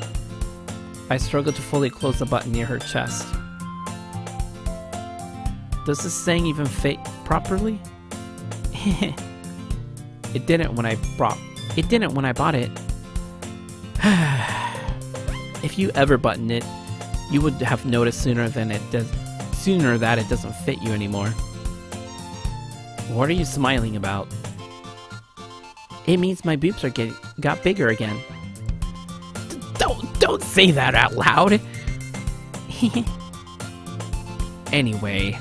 I struggle to fully close the button near her chest. Does this saying even fit properly? It didn't when I bought it. If you ever button it, you would have noticed sooner that it doesn't fit you anymore. What are you smiling about? It means my boobs got bigger again. Don't say that out loud. Anyway,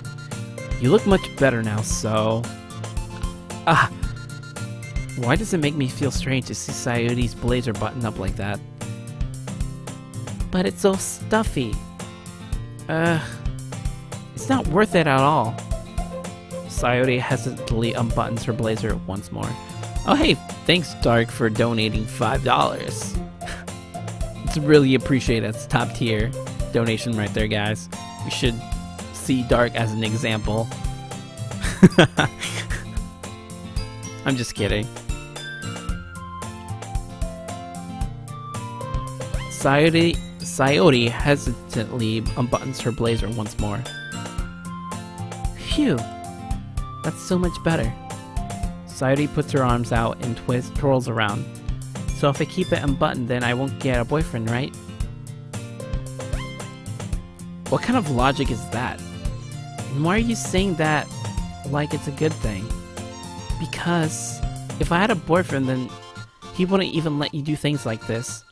you look much better now, so... Why does it make me feel strange to see Sayoti's blazer buttoned up like that? But it's so stuffy. It's not worth it at all. Sayori hesitantly unbuttons her blazer once more. Oh hey, thanks Dark for donating $5. It's really appreciated. It's top tier donation right there, guys. We should see Dark as an example. I'm just kidding. Sayori hesitantly unbuttons her blazer once more. Phew, that's so much better. Sayori puts her arms out and twirls around. So if I keep it unbuttoned, then I won't get a boyfriend, right? What kind of logic is that? And why are you saying that like it's a good thing? Because if I had a boyfriend, then he wouldn't even let you do things like this.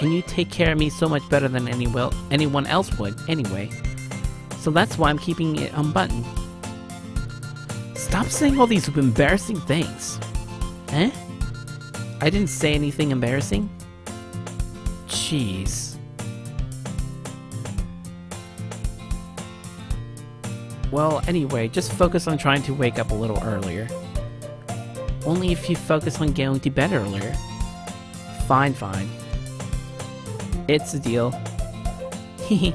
And you take care of me so much better than anyone else would, anyway. So that's why I'm keeping it unbuttoned. Stop saying all these embarrassing things. Eh? I didn't say anything embarrassing. Jeez. Well, anyway, just focus on trying to wake up a little earlier. Only if you focus on going to bed earlier. Fine. It's a deal. Hehe.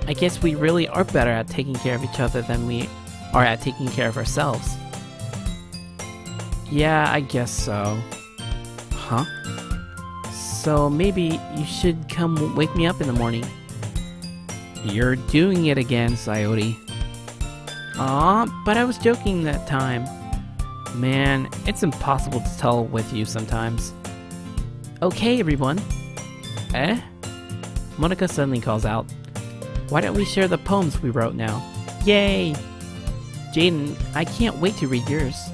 I guess we really are better at taking care of each other than we are at taking care of ourselves. Yeah, I guess so. Huh? So maybe you should come wake me up in the morning. You're doing it again, Sayori. Aw, but I was joking that time. Man, it's impossible to tell with you sometimes. Okay, everyone. Eh? Monica suddenly calls out. Why don't we share the poems we wrote now? Yay! Jaden, I can't wait to read yours.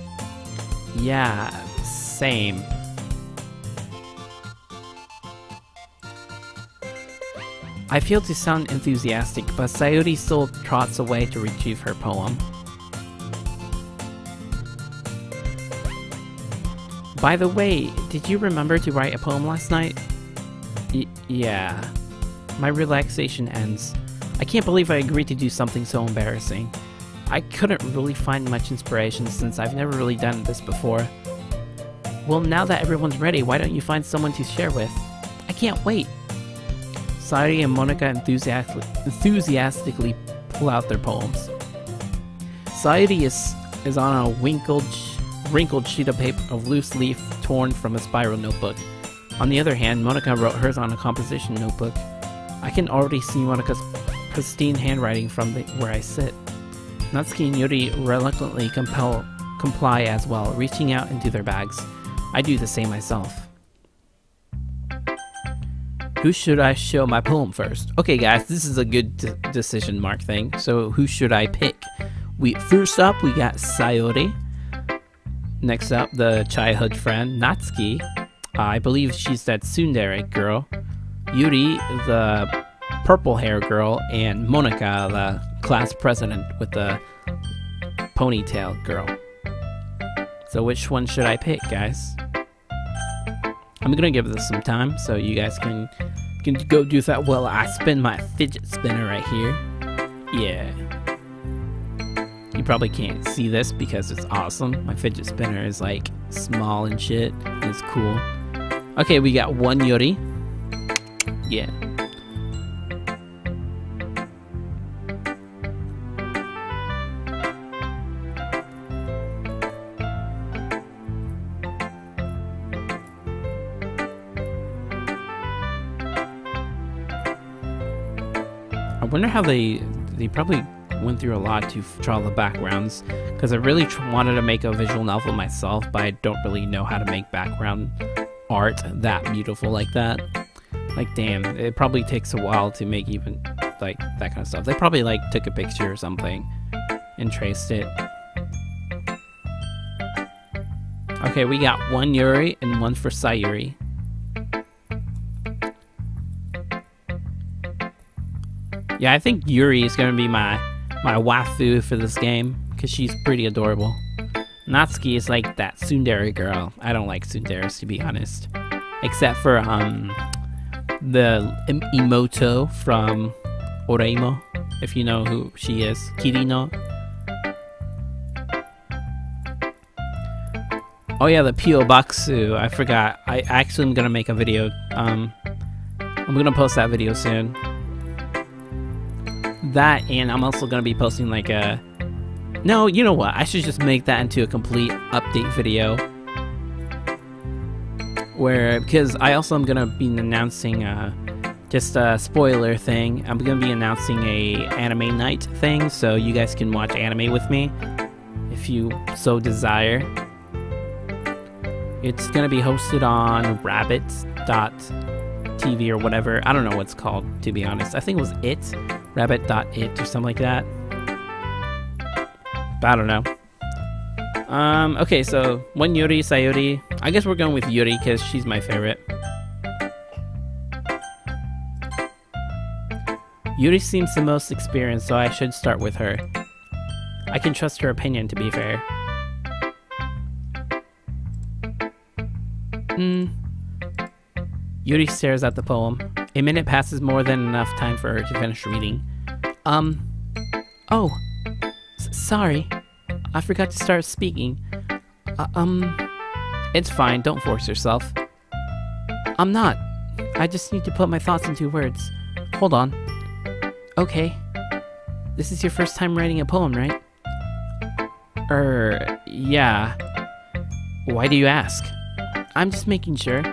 Yeah, same. I feel to sound enthusiastic, but Sayori still trots away to retrieve her poem. By the way, did you remember to write a poem last night? Yeah. My relaxation ends. I can't believe I agreed to do something so embarrassing. I couldn't really find much inspiration since I've never really done this before. Well, now that everyone's ready, why don't you find someone to share with? I can't wait! Sayuri and Monika enthusiastically pull out their poems. Sayuri is on a wrinkled sheet of paper of loose leaf torn from a spiral notebook. On the other hand, Monika wrote hers on a composition notebook. I can already see Monika's pristine handwriting from where I sit. Natsuki and Yuri reluctantly comply as well, reaching out into their bags. I do the same myself. Who should I show my poem first? Okay guys, this is a good decision mark thing. So who should I pick? First up, we got Sayuri. Next up, the childhood friend, Natsuki. I believe she's that tsundere girl. Yuri, the purple hair girl. And Monika, the class president with the ponytail girl. So which one should I pick, guys? I'm gonna give this some time so you guys can go do that while I spin my fidget spinner right here. Yeah. You probably can't see this because it's awesome. My fidget spinner is like small and shit. And it's cool. Okay, we got one Yuri. Yeah. I wonder how they probably went through a lot to draw the backgrounds, because I really wanted to make a visual novel myself, but I don't really know how to make background art that beautiful like that. Like, damn, it probably takes a while to make even like that kind of stuff. They probably like took a picture or something and traced it. Okay, we got one Yuri and one for Sayuri. Yeah, I think Yuri is gonna be my waifu for this game, because she's pretty adorable. Natsuki is like that tsundere girl. I don't like tsunderes, to be honest. Except for the Emoto from Oreimo, if you know who she is. Kirino. Oh yeah, the Piobakusu. I forgot. I actually am gonna make a video. I'm gonna post that video soon. That, and I'm also gonna be posting like a... No, you know what? I should just make that into a complete update video. Because I also am gonna be announcing just a spoiler thing. I'm gonna be announcing a anime night thing, so you guys can watch anime with me if you so desire. It's gonna be hosted on rabbit.tv or whatever. I don't know what's called, to be honest. I think it was rabbit.it or something like that. But I don't know. Okay, so one Yuri, Sayuri. I guess we're going with Yuri because she's my favorite. Yuri seems the most experienced, so I should start with her. I can trust her opinion, to be fair. Yuri stares at the poem. A minute passes, more than enough time for her to finish reading. Oh. Sorry. I forgot to start speaking. It's fine, don't force yourself. I'm not. I just need to put my thoughts into words. Hold on. Okay. This is your first time writing a poem, right? Yeah. Why do you ask? I'm just making sure.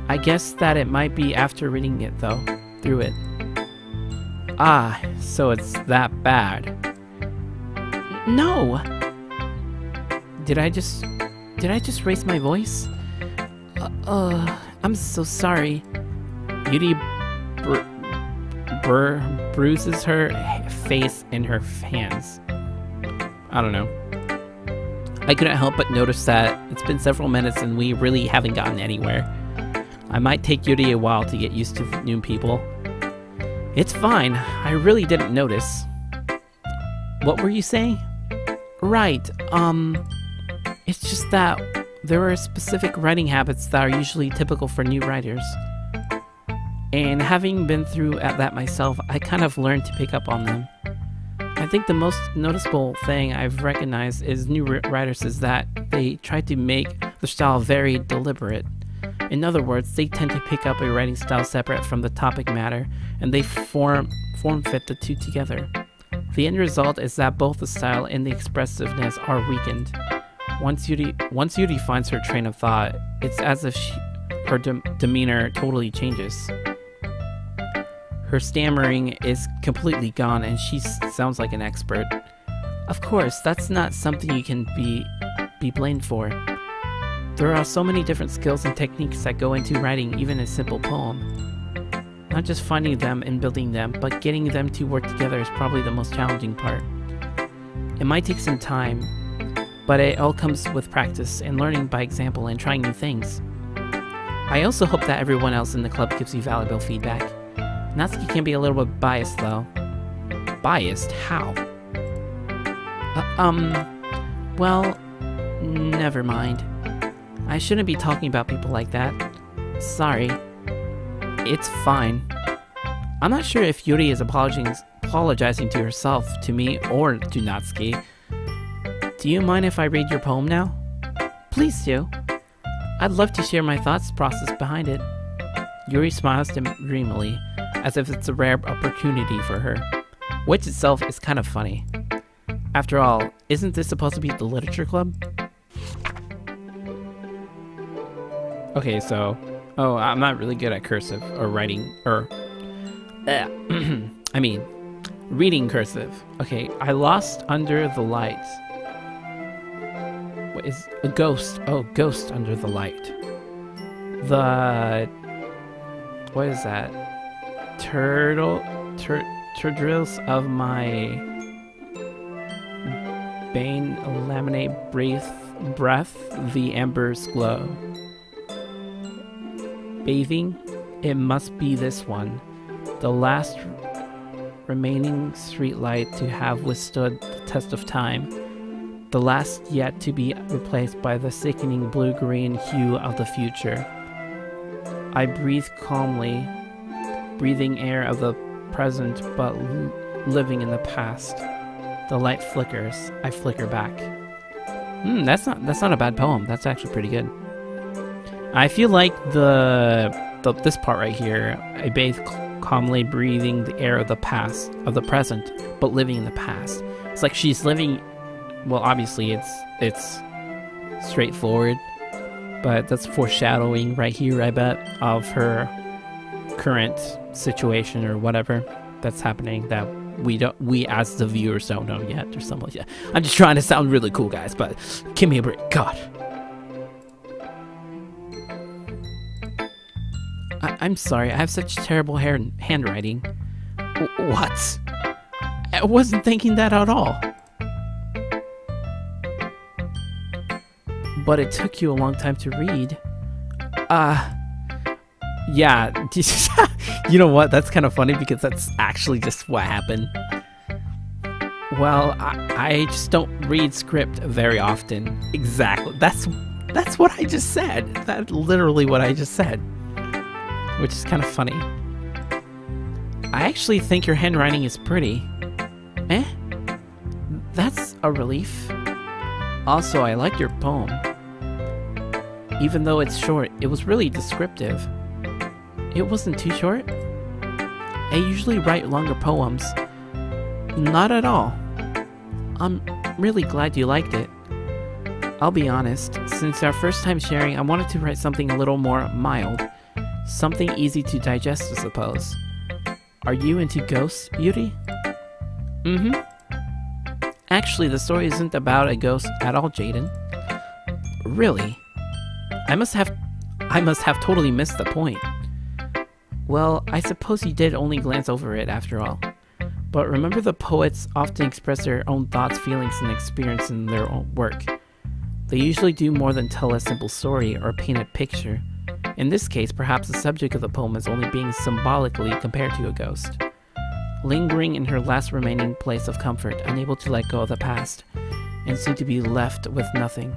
I guess that it might be after reading it, though. Through it. Ah, so it's that bad. No! Did I just raise my voice? I'm so sorry. Yuri bruises her face in her hands. I don't know. I couldn't help but notice that it's been several minutes and we really haven't gotten anywhere. I might take Yuri a while to get used to new people. It's fine. I really didn't notice. What were you saying? Right, it's just that there are specific writing habits that are usually typical for new writers. And having been through that myself, I kind of learned to pick up on them. I think the most noticeable thing I've recognized is new writers is that they try to make the style very deliberate. In other words, they tend to pick up a writing style separate from the topic matter, and they form fit the two together. The end result is that both the style and the expressiveness are weakened. Once Yuri finds her train of thought, it's as if her demeanor totally changes. Her stammering is completely gone and she sounds like an expert. Of course, that's not something you can be blamed for. There are so many different skills and techniques that go into writing even a simple poem. Not just finding them and building them, but getting them to work together is probably the most challenging part. It might take some time, but it all comes with practice and learning by example and trying new things. I also hope that everyone else in the club gives you valuable feedback. Natsuki can be a little bit biased though. Biased? How? Well, never mind. I shouldn't be talking about people like that. Sorry. It's fine. I'm not sure if Yuri is apologizing to herself, to me, or to Natsuki. Do you mind if I read your poem now? Please do. I'd love to share my thoughts process behind it. Yuri smiles dreamily, as if it's a rare opportunity for her, which itself is kind of funny. After all, isn't this supposed to be the literature club? Okay, so... Oh, I'm not really good at cursive, or writing, or... I mean, reading cursive. Okay, I lost under the light. What is... a ghost. Oh, ghost under the light. The... What is that? Turdrills of my... Bane laminate breath, the embers glow. Bathing, it must be this one, the last remaining streetlight to have withstood the test of time, the last yet to be replaced by the sickening blue-green hue of the future. I breathe calmly, breathing air of the present but living in the past. The light flickers, I flicker back. That's not a bad poem. That's actually pretty good. I feel like this part right here, I bathe calmly breathing the air of the past, of the present, but living in the past. It's like she's living, well, obviously it's straightforward, but that's foreshadowing right here, I bet, of her current situation or whatever that's happening that we as the viewers don't know yet or something like that. I'm just trying to sound really cool, guys, but give me a break. God. I'm sorry, I have such terrible handwriting. What? I wasn't thinking that at all. But it took you a long time to read. Yeah. You know what? That's kind of funny because that's actually just what happened. Well, I just don't read script very often. Exactly. That's what I just said. That's literally what I just said. Which is kind of funny. I actually think your handwriting is pretty. Eh? That's a relief. Also, I like your poem. Even though it's short, it was really descriptive. It wasn't too short. I usually write longer poems. Not at all. I'm really glad you liked it. I'll be honest, since our first time sharing, I wanted to write something a little more mild. Something easy to digest, I suppose. Are you into ghosts, Yuri? Mm-hmm. Actually, the story isn't about a ghost at all, Jaden. Really? I must have totally missed the point. Well, I suppose you did only glance over it after all. But remember, the poets often express their own thoughts, feelings, and experience in their own work. They usually do more than tell a simple story or paint a picture. In this case, perhaps the subject of the poem is only being symbolically compared to a ghost. Lingering in her last remaining place of comfort, unable to let go of the past, and soon to be left with nothing.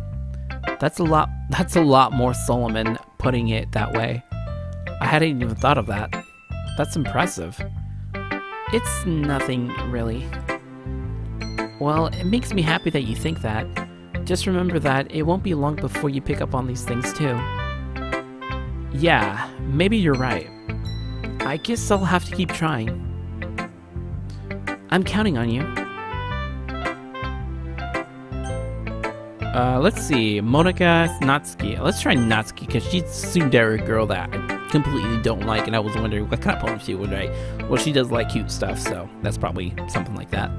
That's a lot more Solomon putting it that way. I hadn't even thought of that. That's impressive. It's nothing, really. Well, it makes me happy that you think that. Just remember that it won't be long before you pick up on these things too. Yeah, maybe you're right. I guess I'll have to keep trying. I'm counting on you. Let's see. Monika Natsuki. Let's try Natsuki because she's a tsundere girl that I completely don't like, and I was wondering what kind of poem she would write. Well, she does like cute stuff, so that's probably something like that.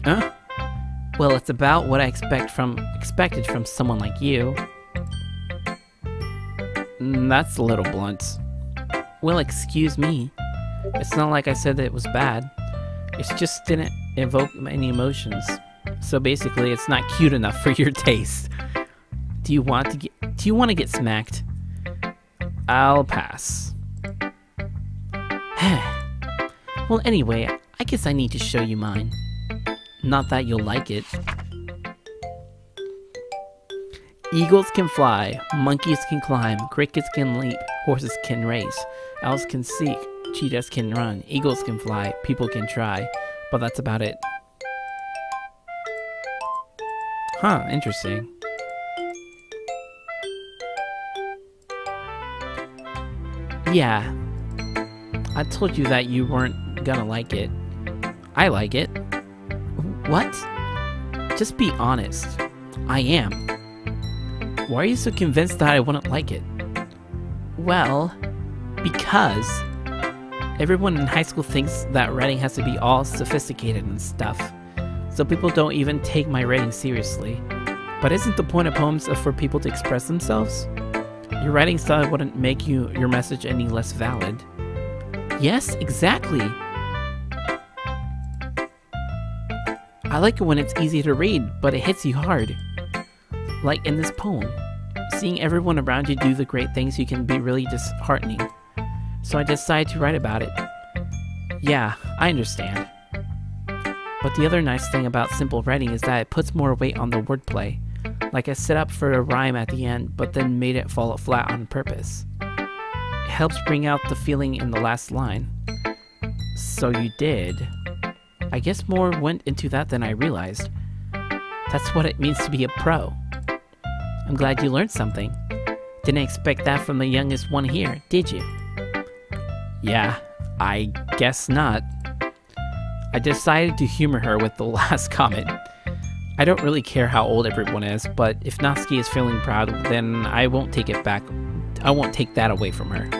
Huh? Well, it's about what I expected from someone like you. That's a little blunt. Well, excuse me. It's not like I said that it was bad. It just didn't evoke any emotions. So basically, it's not cute enough for your taste. Do you want to get smacked? I'll pass. Well, anyway, I guess I need to show you mine. Not that you'll like it. Eagles can fly, monkeys can climb, crickets can leap, horses can race, owls can seek, cheetahs can run, eagles can fly, people can try, but that's about it. Huh, interesting. Yeah, I told you that you weren't gonna like it. I like it. What? Just be honest. I am. Why are you so convinced that I wouldn't like it? Well, because everyone in high school thinks that writing has to be all sophisticated and stuff, so people don't even take my writing seriously. But isn't the point of poems for people to express themselves? Your writing style wouldn't make your message any less valid. Yes, exactly. I like it when it's easy to read, but it hits you hard. Like in this poem. Seeing everyone around you do the great things you can be really disheartening. So I decided to write about it. Yeah, I understand. But the other nice thing about simple writing is that it puts more weight on the wordplay. Like I set up for a rhyme at the end, but then made it fall flat on purpose. It helps bring out the feeling in the last line. So you did. I guess more went into that than I realized. That's what it means to be a pro. I'm glad you learned something. Didn't expect that from the youngest one here, did you? Yeah, I guess not. I decided to humor her with the last comment. I don't really care how old everyone is, but if Natsuki is feeling proud, then I won't take it back. I won't take that away from her.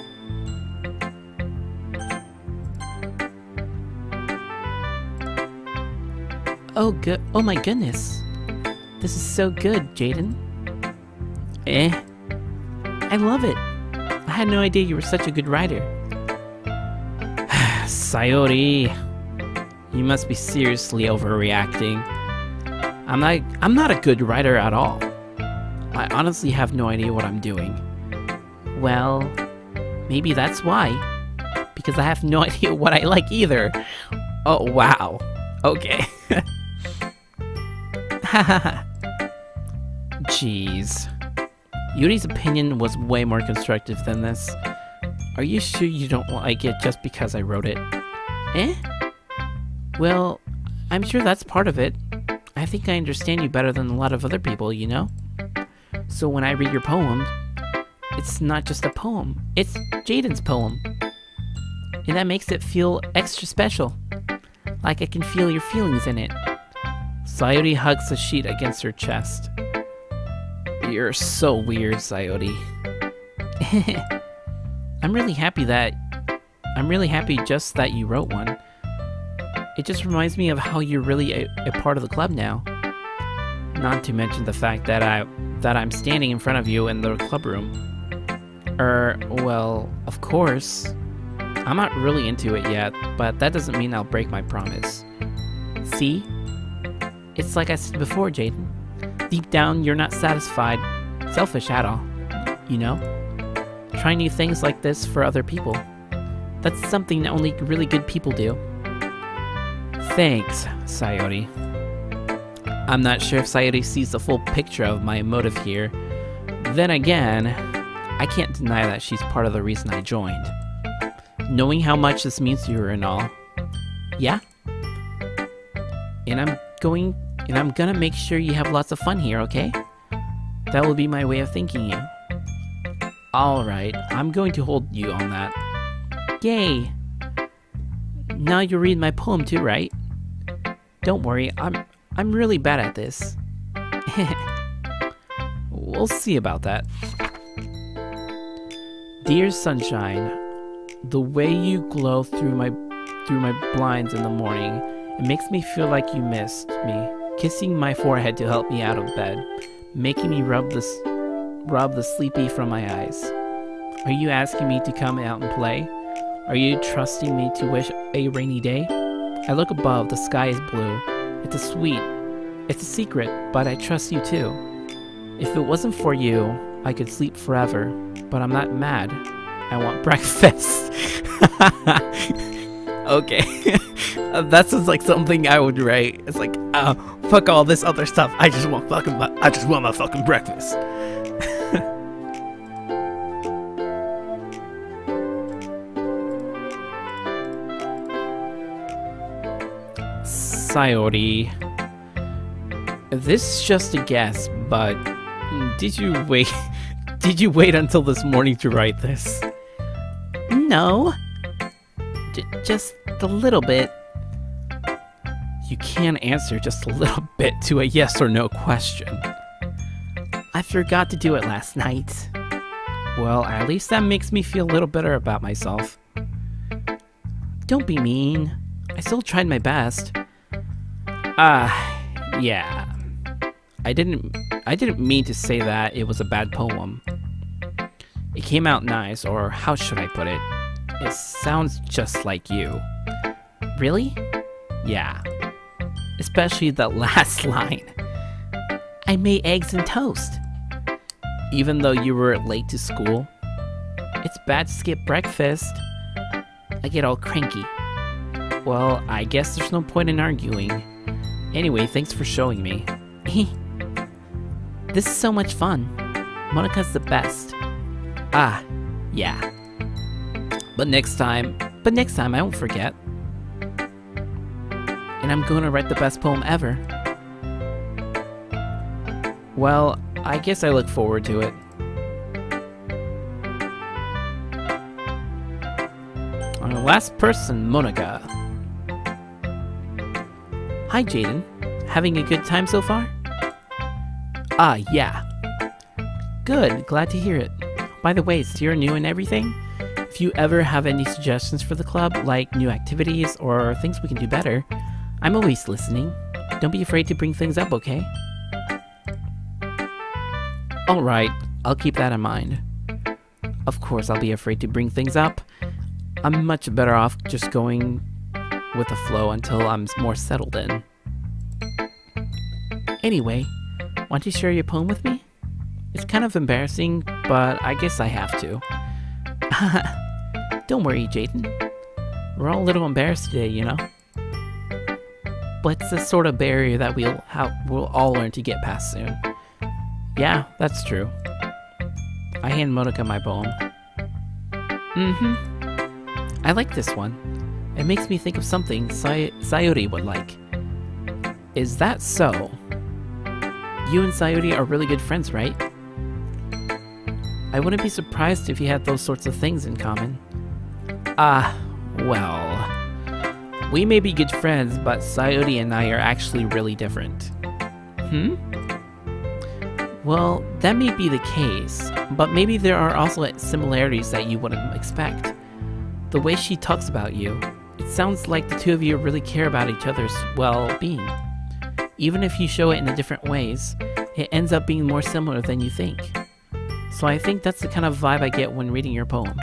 Oh, good. Oh my goodness. This is so good, Jaden. I love it. I had no idea you were such a good writer. Sayori, you must be seriously overreacting. I'm not a good writer at all. I honestly have no idea what I'm doing. Well, maybe that's why. Because I have no idea what I like either. Oh, wow. Okay. Hahaha. Jeez. Yuri's opinion was way more constructive than this. Are you sure you don't like it just because I wrote it? Well, I'm sure that's part of it. I think I understand you better than a lot of other people, you know? So when I read your poem, it's not just a poem, it's Jaden's poem. And that makes it feel extra special. Like I can feel your feelings in it. Sayori hugs the sheet against her chest. You're so weird, Sayori. I'm really happy just that you wrote one. It just reminds me of how you're really a part of the club now. Not to mention the fact that I'm standing in front of you in the club room. Well, of course. I'm not really into it yet, but that doesn't mean I'll break my promise. See? It's like I said before, Jaden. Deep down, you're not satisfied, selfish at all, you know? Try new things like this for other people. That's something that only really good people do. Thanks, Sayori. I'm not sure if Sayori sees the full picture of my motive here. Then again, I can't deny that she's part of the reason I joined. Knowing how much this means to her and all. Yeah? And I'm gonna make sure you have lots of fun here, okay? That will be my way of thanking you. Alright, I'm going to hold you on that. Yay! Now you read my poem too, right? Don't worry, I'm really bad at this. We'll see about that. Dear sunshine, the way you glow through my blinds in the morning, it makes me feel like you missed me. Kissing my forehead to help me out of bed, making me rub the sleepy from my eyes. Are you asking me to come out and play? Are you trusting me to wish a rainy day? I look above, the sky is blue. It's a secret, but I trust you too. If it wasn't for you, I could sleep forever, but I'm not mad. I want breakfast. Okay. That sounds like something I would write. It's like, fuck all this other stuff. I just want my fucking breakfast. Sayori. This is just a guess, but did you wait until this morning to write this? No. Just a little bit. You can't answer just a little bit to a yes or no question. I forgot to do it last night. Well, at least that makes me feel a little better about myself. Don't be mean. I still tried my best. Yeah. I didn't mean to say that it was a bad poem. It came out nice, or how should I put it? It sounds just like you. Really? Yeah. Especially the last line. I made eggs and toast. Even though you were late to school. It's bad to skip breakfast. I get all cranky. Well, I guess there's no point in arguing. Anyway, thanks for showing me. This is so much fun. Monika's the best. Yeah. But next time I won't forget. And I'm gonna write the best poem ever. Well, I guess I look forward to it. Our last person, Monika. Hi, Jaden. Having a good time so far? Yeah. Good, glad to hear it. By the way, so you're new and everything? If you ever have any suggestions for the club, like new activities or things we can do better, I'm always listening. Don't be afraid to bring things up, okay? Alright, I'll keep that in mind. Of course I'll be afraid to bring things up. I'm much better off just going with the flow until I'm more settled in. Anyway, want to share your poem with me? It's kind of embarrassing, but I guess I have to. Don't worry, Jaden. We're all a little embarrassed today, you know? But it's the sort of barrier that we'll all learn to get past soon. Yeah, that's true. I hand Monika my poem. I like this one. It makes me think of something Sayori would like. Is that so? You and Sayori are really good friends, right? I wouldn't be surprised if you had those sorts of things in common. Well... We may be good friends, but Sayori and I are actually really different. Well, that may be the case, but maybe there are also similarities that you wouldn't expect. The way she talks about you, it sounds like the two of you really care about each other's well-being. Even if you show it in different ways, it ends up being more similar than you think. So I think that's the kind of vibe I get when reading your poem.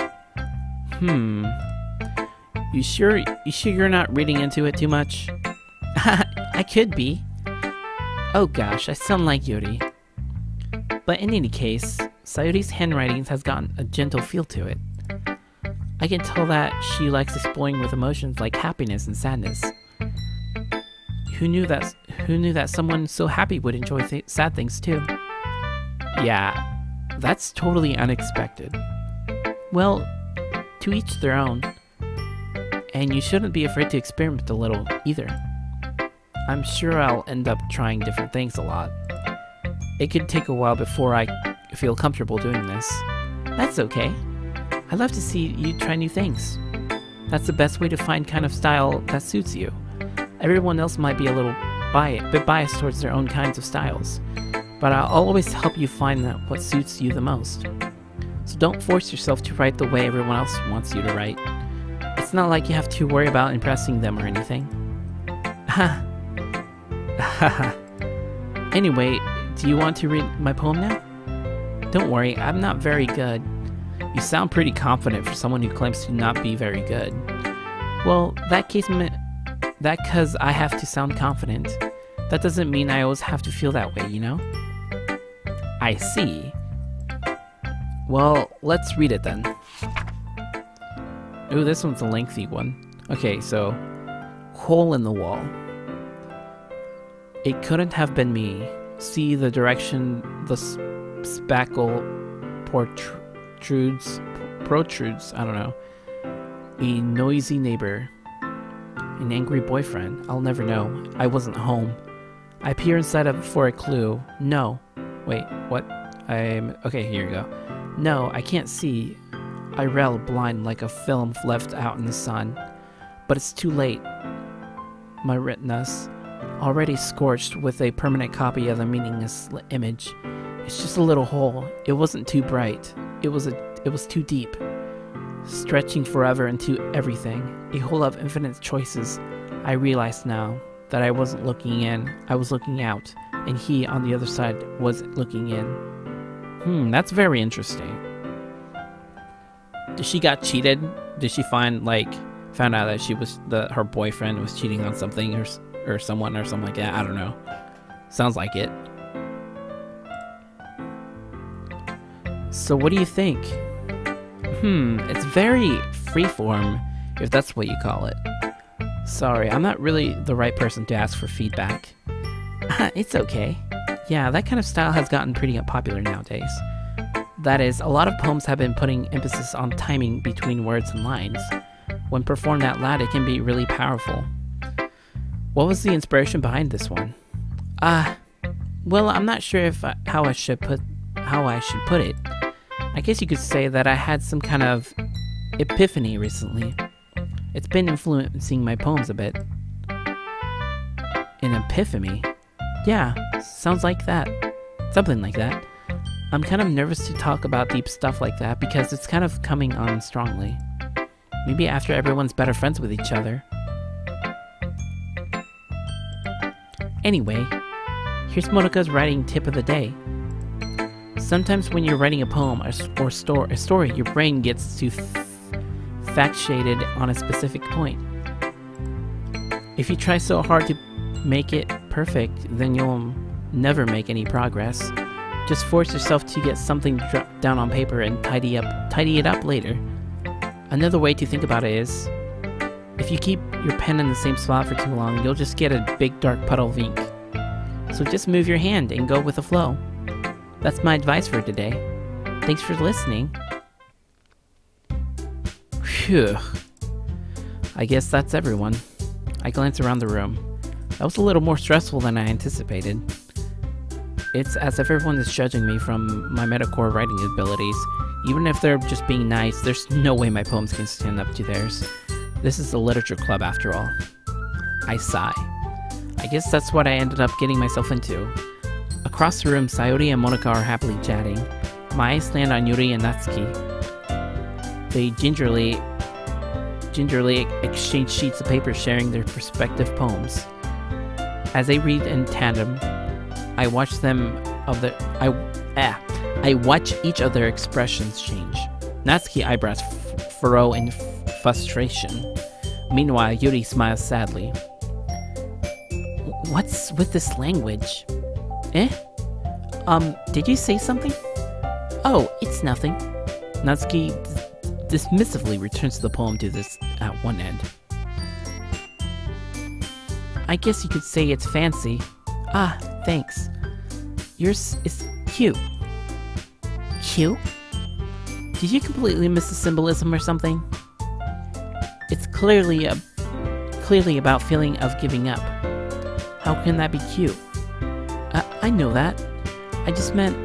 You sure you're not reading into it too much? I could be. Oh gosh, I sound like Yuri. But in any case, Sayori's handwriting has gotten a gentle feel to it. I can tell that she likes exploring with emotions like happiness and sadness. Who knew that someone so happy would enjoy sad things too? Yeah, That's totally unexpected. Well, to each their own. And you shouldn't be afraid to experiment a little, either. I'm sure I'll end up trying different things a lot. It could take a while before I feel comfortable doing this. That's okay. I love to see you try new things. That's the best way to find kind of style that suits you. Everyone else might be a little bit biased towards their own kinds of styles, but I'll always help you find what suits you the most. So don't force yourself to write the way everyone else wants you to write. It's not like you have to worry about impressing them or anything. Ha. Anyway, do you want to read my poem now? Don't worry, I'm not very good. You sound pretty confident for someone who claims to not be very good. Well, that cause I have to sound confident. That doesn't mean I always have to feel that way, you know? I see. Well, let's read it then. Ooh, this one's a lengthy one. Okay, so, hole in the wall. It couldn't have been me. See the direction the spackle protrudes, I don't know. A noisy neighbor. An angry boyfriend. I'll never know. I wasn't home. I peer inside of for a clue. No. Wait, what? Okay, here you go. No, I can't see. I rail blind like a film left out in the sun. But it's too late. My retinas, already scorched with a permanent copy of the meaningless image. It's just a little hole. It wasn't too bright. It was too deep. Stretching forever into everything. A hole of infinite choices. I realized now that I wasn't looking in. I was looking out. And he, on the other side, was looking in. That's very interesting. She got cheated? Did she found out that her boyfriend was cheating on something or someone or something like that? I don't know. Sounds like it. So what do you think? It's very freeform, if that's what you call it. Sorry, I'm not really the right person to ask for feedback. It's okay. Yeah, that kind of style has gotten pretty popular nowadays. That is, a lot of poems have been putting emphasis on timing between words and lines. When performed out loud, it can be really powerful. What was the inspiration behind this one? Well, I'm not sure how I should put it. I guess you could say that I had some kind of epiphany recently. It's been influencing my poems a bit. An epiphany? Yeah, sounds like that. Something like that. I'm kind of nervous to talk about deep stuff like that because it's kind of coming on strongly. Maybe after everyone's better friends with each other. Anyway, here's Monika's writing tip of the day. Sometimes when you're writing a poem or story, your brain gets too fixated on a specific point. If you try so hard to make it perfect, then you'll never make any progress. Just force yourself to get something down on paper and tidy it up later. Another way to think about it is, if you keep your pen in the same spot for too long, you'll just get a big dark puddle of ink. So just move your hand and go with the flow. That's my advice for today. Thanks for listening. Phew. I guess that's everyone. I glance around the room. That was a little more stressful than I anticipated. It's as if everyone is judging me from my metacore writing abilities. Even if they're just being nice, there's no way my poems can stand up to theirs. This is the literature club after all. I sigh. I guess that's what I ended up getting myself into. Across the room, Sayori and Monika are happily chatting. My eyes land on Yuri and Natsuki. They gingerly exchange sheets of paper sharing their respective poems. As they read in tandem, I watch each of their expressions change. Natsuki eyebrows furrow in frustration. Meanwhile, Yuri smiles sadly. What's with this language? Did you say something? Oh, it's nothing. Natsuki dismissively returns to the poem to this at one end. I guess you could say it's fancy. Ah, thanks. Yours is cute. cute? Did you completely miss the symbolism or something? It's clearly about feeling of giving up. How can that be cute? I know that. I just meant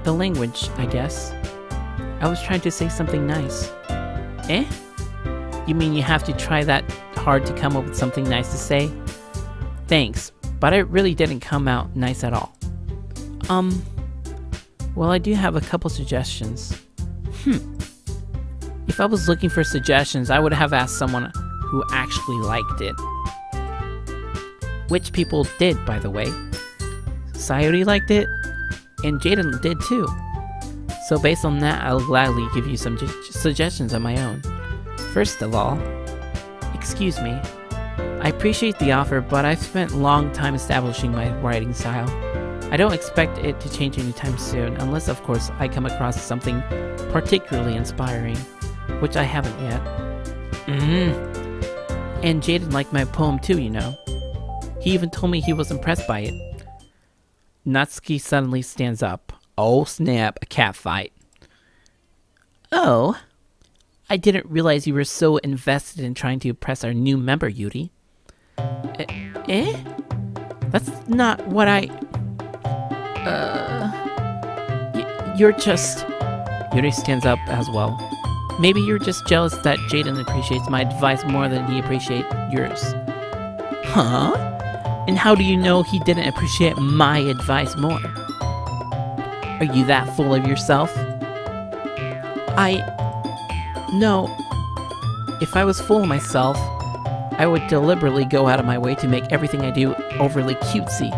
the language, I guess. I was trying to say something nice. Eh? You mean you have to try that hard to come up with something nice to say? Thanks, but it really didn't come out nice at all. Well, I do have a couple suggestions. If I was looking for suggestions, I would have asked someone who actually liked it. Which people did, by the way. Sayori liked it, and Jaden did too. So based on that, I'll gladly give you some suggestions of my own. First of all, excuse me. I appreciate the offer, but I've spent a long time establishing my writing style. I don't expect it to change anytime soon, unless of course I come across something particularly inspiring, which I haven't yet. And Jaden liked my poem too, you know. He even told me he was impressed by it. Natsuki suddenly stands up. Oh snap, a cat fight. Oh, I didn't realize you were so invested in trying to impress our new member, Yuri. That's not what you're just... Yuri stands up as well. Maybe you're just jealous that Jaden appreciates my advice more than he appreciates yours. Huh? And how do you know he didn't appreciate my advice more? Are you that full of yourself? No. If I was full of myself, I would deliberately go out of my way to make everything I do overly cutesy.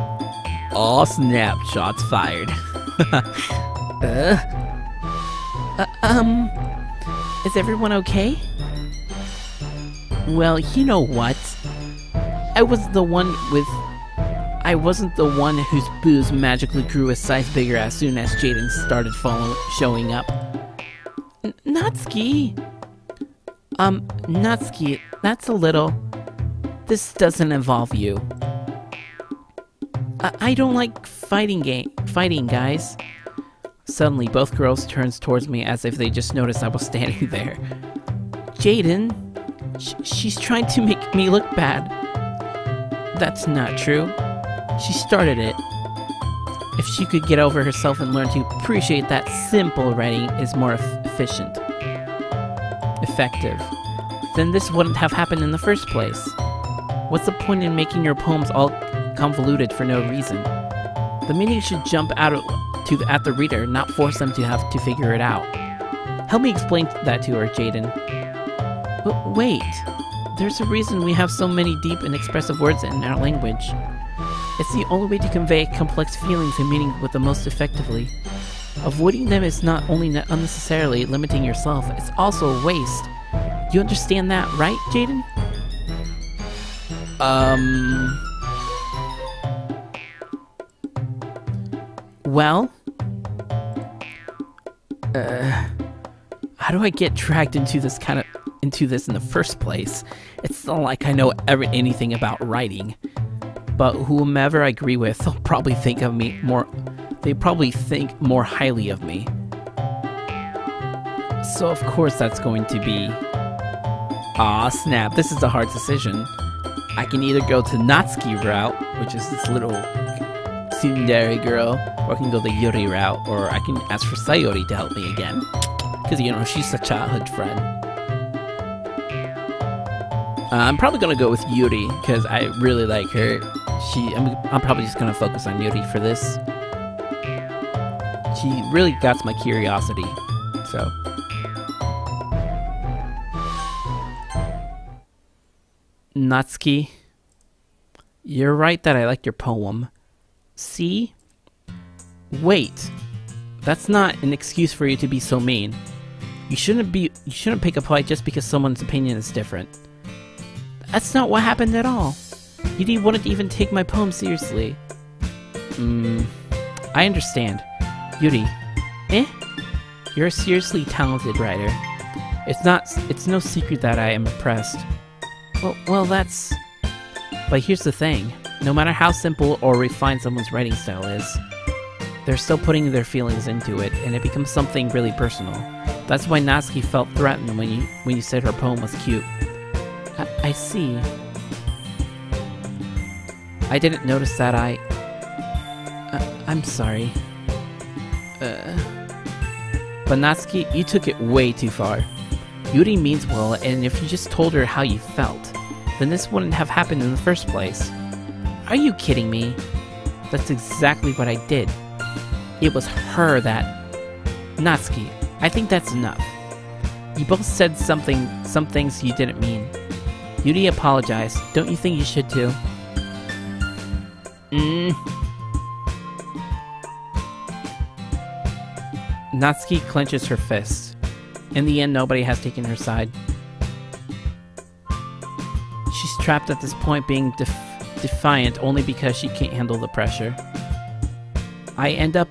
Oh snap, shots fired. Is everyone okay? Well, you know what? I wasn't the one whose booze magically grew a size bigger as soon as Jaden started showing up. Natsuki! Natsuki, that's a little... This doesn't involve you. I don't like fighting, guys. Suddenly, both girls turns towards me as if they just noticed I was standing there. Jaden, she's trying to make me look bad. That's not true. She started it. If she could get over herself and learn to appreciate that simple writing is more effective, then this wouldn't have happened in the first place. What's the point in making your poems all convoluted for no reason? The meaning should jump out at the reader, not force them to have to figure it out. Help me explain that to her, Jaden. Wait, there's a reason we have so many deep and expressive words in our language. It's the only way to convey complex feelings and meaning with the most effectively. Avoiding them is not only unnecessarily limiting yourself, it's also a waste. You understand that, right, Jaden? Well? How do I get dragged into this in the first place? It's not like I know anything about writing. But whomever I agree with, they'll probably think more highly of me. So of course that's going to be... Aw snap, this is a hard decision. I can either go to Natsuki route, which is this little tsundere girl, or I can go the Yuri route, or I can ask for Sayori to help me again. Because, you know, she's a childhood friend. I'm probably going to go with Yuri, because I really like her. I'm probably just going to focus on Yuri for this. She really got my curiosity, so... Natsuki, you're right that I like your poem. See? Wait. That's not an excuse for you to be so mean. You shouldn't pick a fight just because someone's opinion is different. That's not what happened at all. You didn't want to even take my poem seriously. I understand. Yuri, you're a seriously talented writer. It's no secret that I am impressed. Well, that's... But here's the thing. No matter how simple or refined someone's writing style is, they're still putting their feelings into it, and it becomes something really personal. That's why Natsuki felt threatened when you said her poem was cute. I see. I didn't notice that. I'm sorry. But Natsuki, you took it way too far. Yuri means well, and if you just told her how you felt, then this wouldn't have happened in the first place. Are you kidding me? That's exactly what I did. It was her that... Natsuki, I think that's enough. You both said some things you didn't mean. Yuri apologized. Don't you think you should too? Natsuki clenches her fists. In the end, nobody has taken her side. She's trapped at this point, being defiant only because she can't handle the pressure. I end up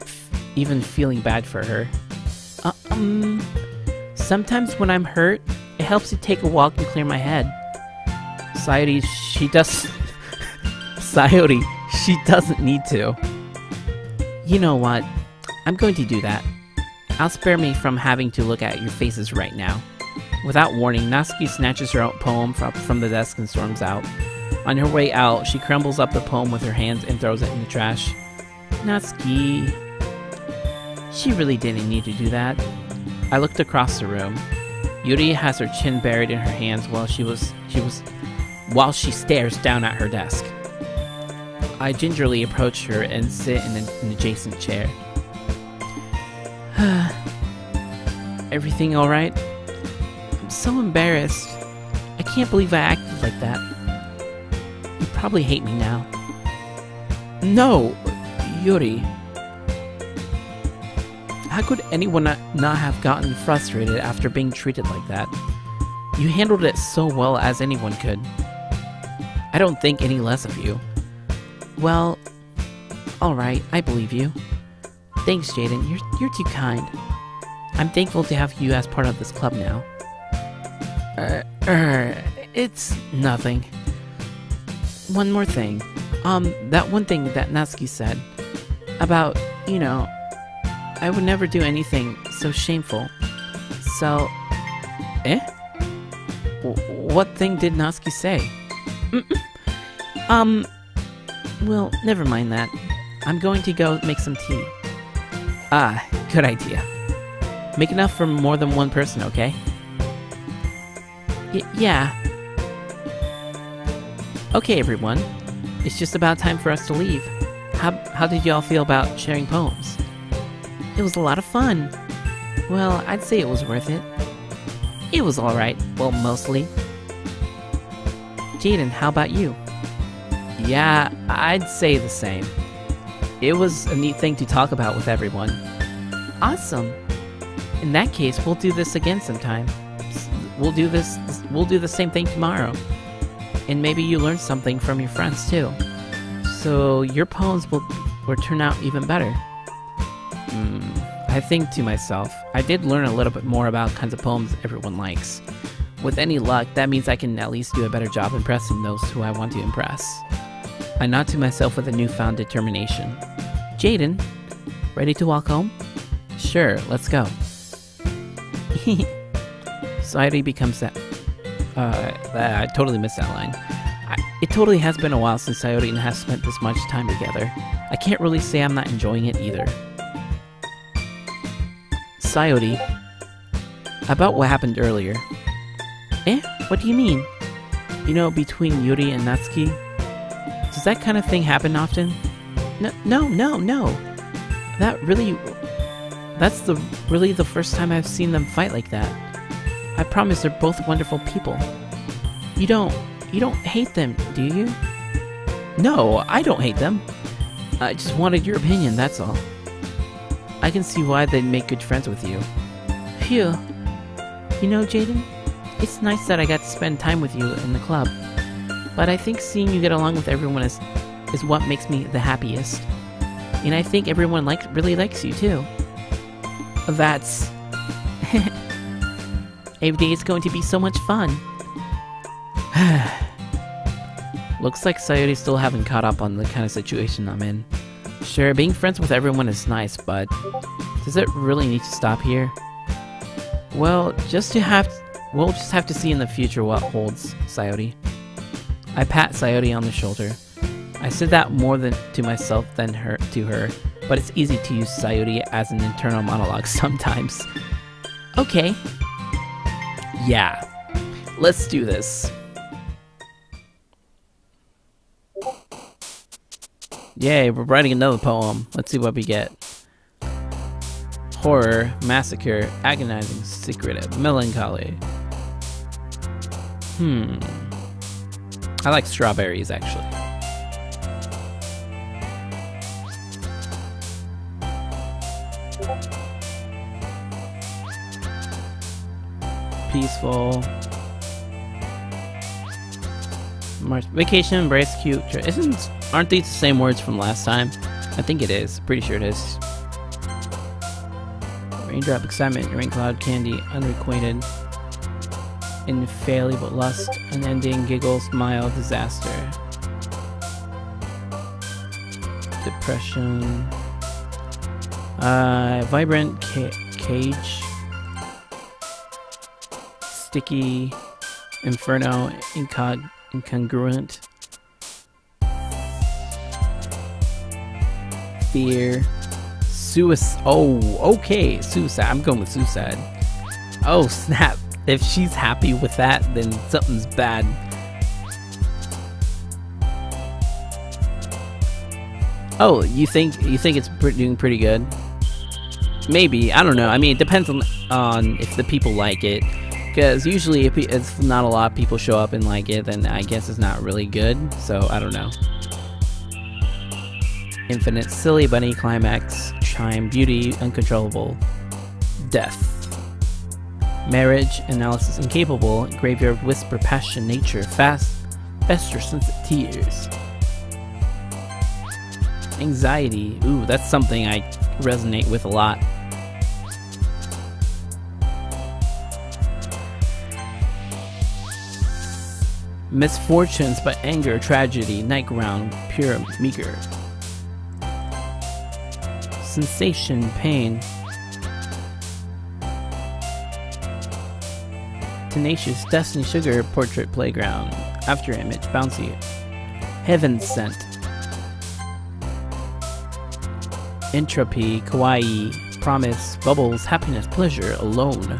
even feeling bad for her. Sometimes when I'm hurt, it helps to take a walk and clear my head. Sayori, she doesn't need to. You know what? I'm going to do that. I'll spare me from having to look at your faces right now. Without warning, Natsuki snatches her poem from the desk and storms out. On her way out, she crumbles up the poem with her hands and throws it in the trash. Natsuki... She really didn't need to do that. I looked across the room. Yuri has her chin buried in her hands while she stares down at her desk. I gingerly approach her and sit in an adjacent chair. Everything alright? I'm so embarrassed. I can't believe I acted like that. You probably hate me now. No, Yuri. How could anyone not have gotten frustrated after being treated like that? You handled it so well as anyone could. I don't think any less of you. Well, alright, I believe you. Thanks, Jaden. You're too kind. I'm thankful to have you as part of this club now. It's nothing. One more thing. That one thing that Natsuki said about, you know, I would never do anything so shameful. So... What thing did Natsuki say? Well, never mind that. I'm going to go make some tea. Ah, good idea. Make enough for more than one person, okay? Yeah. Okay, everyone. It's just about time for us to leave. How did y'all feel about sharing poems? It was a lot of fun. Well, I'd say it was worth it. It was alright. Well, mostly. Jaden, how about you? Yeah, I'd say the same. It was a neat thing to talk about with everyone. Awesome. In that case, we'll do this again sometime. We'll do the same thing tomorrow. And maybe you learn something from your friends too. So your poems will turn out even better. I think to myself, I did learn a little bit more about kinds of poems everyone likes. With any luck, that means I can at least do a better job impressing those who I want to impress. I nod to myself with a newfound determination. Jaden, ready to walk home? Sure, let's go. Sayori becomes that... I totally missed that line. It totally has been a while since Sayori and I have spent this much time together. I can't really say I'm not enjoying it either. Sayori, about what happened earlier. What do you mean? You know, between Yuri and Natsuki? Does that kind of thing happen often? No. That's really the first time I've seen them fight like that. I promise they're both wonderful people. You don't hate them, do you? No, I don't hate them. I just wanted your opinion, that's all. I can see why they'd make good friends with you. Phew. You know, Jaden, it's nice that I got to spend time with you in the club. But I think seeing you get along with everyone is what makes me the happiest. And I think everyone really likes you too. That's... Every day is going to be so much fun. Looks like Sayori still haven't caught up on the kind of situation I'm in. Sure, being friends with everyone is nice, but does it really need to stop here? Well, we'll just have to see in the future what holds, Sayori. I pat Sayori on the shoulder. I said that more to myself than to her, but it's easy to use Sayori as an internal monologue sometimes. Okay. Yeah. Let's do this. Yay, we're writing another poem. Let's see what we get. Horror, massacre, agonizing, secretive, melancholy. I like strawberries, actually. Peaceful. Vacation, embrace, cute. Aren't these the same words from last time? I think it is. Pretty sure it is. Raindrop, excitement, rain cloud, candy, unrequited, infallible lust, unending, giggle, smile, disaster, depression, vibrant, cage, sticky, inferno, incongruent, fear, suicide. Oh, okay, suicide. I'm going with suicide. Oh, snap. If she's happy with that, then something's bad. Oh, you think it's doing pretty good? Maybe. I don't know. I mean, it depends on if the people like it. Because usually if not a lot of people show up and like it, then I guess it's not really good. So, I don't know. Infinite, silly, bunny, climax, chime, beauty, uncontrollable, death. Marriage, analysis, incapable, graveyard, whisper, passion, nature, fester, sense of tears. Anxiety, ooh, that's something I resonate with a lot. Misfortunes, but anger, tragedy, nightground, pure, meager. Sensation, pain. Tenacious, destiny, sugar, portrait, playground. After image, bouncy. Heaven sent. Entropy, kawaii, promise, bubbles, happiness, pleasure, alone.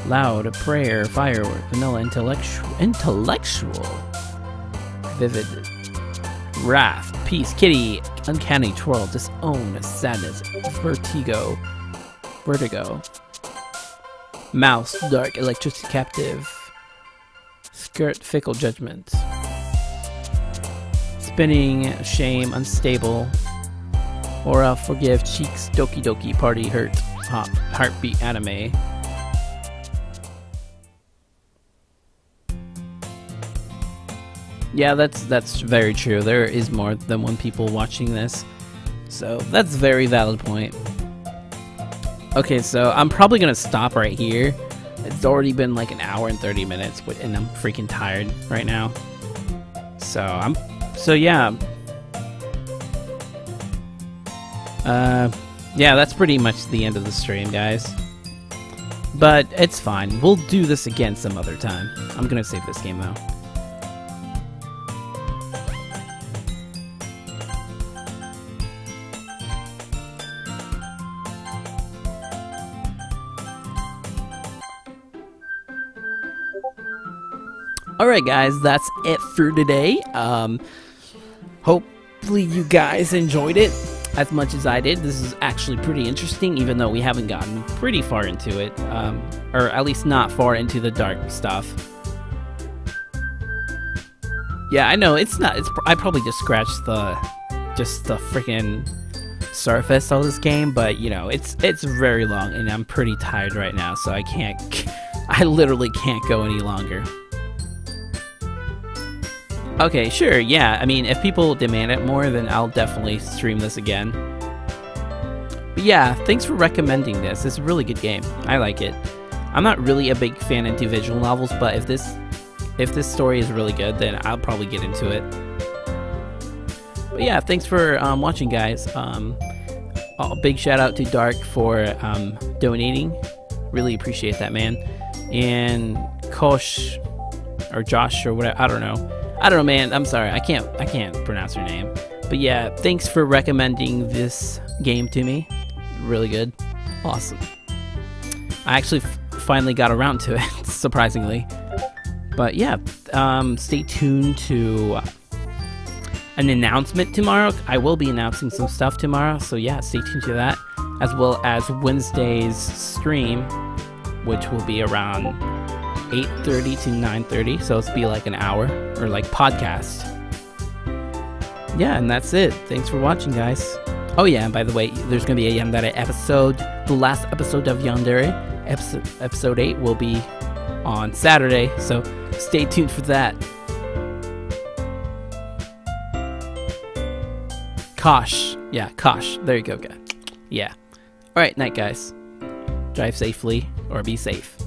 Loud, prayer, firework, vanilla, intellectual. Vivid. Wrath, peace, kitty, uncanny, twirl, disown, sadness, vertigo. Mouse, dark, electricity, captive. Skirt, fickle, judgment. Spinning, shame, unstable. Aura, forgive, cheeks, doki doki, party, hurt, heartbeat, anime. Yeah, that's very true. There is more than one people watching this. So, that's a very valid point. Okay, so I'm probably gonna stop right here. It's already been like an hour and 30 minutes, and I'm freaking tired right now. So yeah. Yeah, that's pretty much the end of the stream, guys. But it's fine. We'll do this again some other time. I'm gonna save this game though. Alright guys, that's it for today. Hopefully you guys enjoyed it as much as I did. This is actually pretty interesting, even though we haven't gotten pretty far into it. Or at least not far into the dark stuff. Yeah, I know, I probably just scratched the freaking surface of this game, but you know, it's very long and I'm pretty tired right now, so I literally can't go any longer. Okay, sure, yeah, I mean, if people demand it more, then I'll definitely stream this again. But yeah, thanks for recommending this. It's a really good game. I like it. I'm not really a big fan into visual novels, but if this story is really good, then I'll probably get into it. But yeah, thanks for watching, guys. Big shout out to Dark for donating. Really appreciate that, man. And Kosh or Josh or whatever, I don't know, man. I'm sorry, I can't pronounce your name. But yeah, thanks for recommending this game to me. Really good, awesome. I actually finally got around to it, surprisingly. But yeah, stay tuned to an announcement tomorrow. I will be announcing some stuff tomorrow, so yeah, stay tuned to that, as well as Wednesday's stream, which will be around 8:30 to 9:30, so it's be like an hour, or like podcast. Yeah, and that's it. Thanks for watching, guys. Oh yeah, and by the way, there's gonna be a Yandere episode. The last episode of Yandere, episode 8, will be on Saturday, so stay tuned for that. Kosh. Yeah, Kosh. There you go, guys. Yeah. Alright, night, guys. Drive safely, or be safe.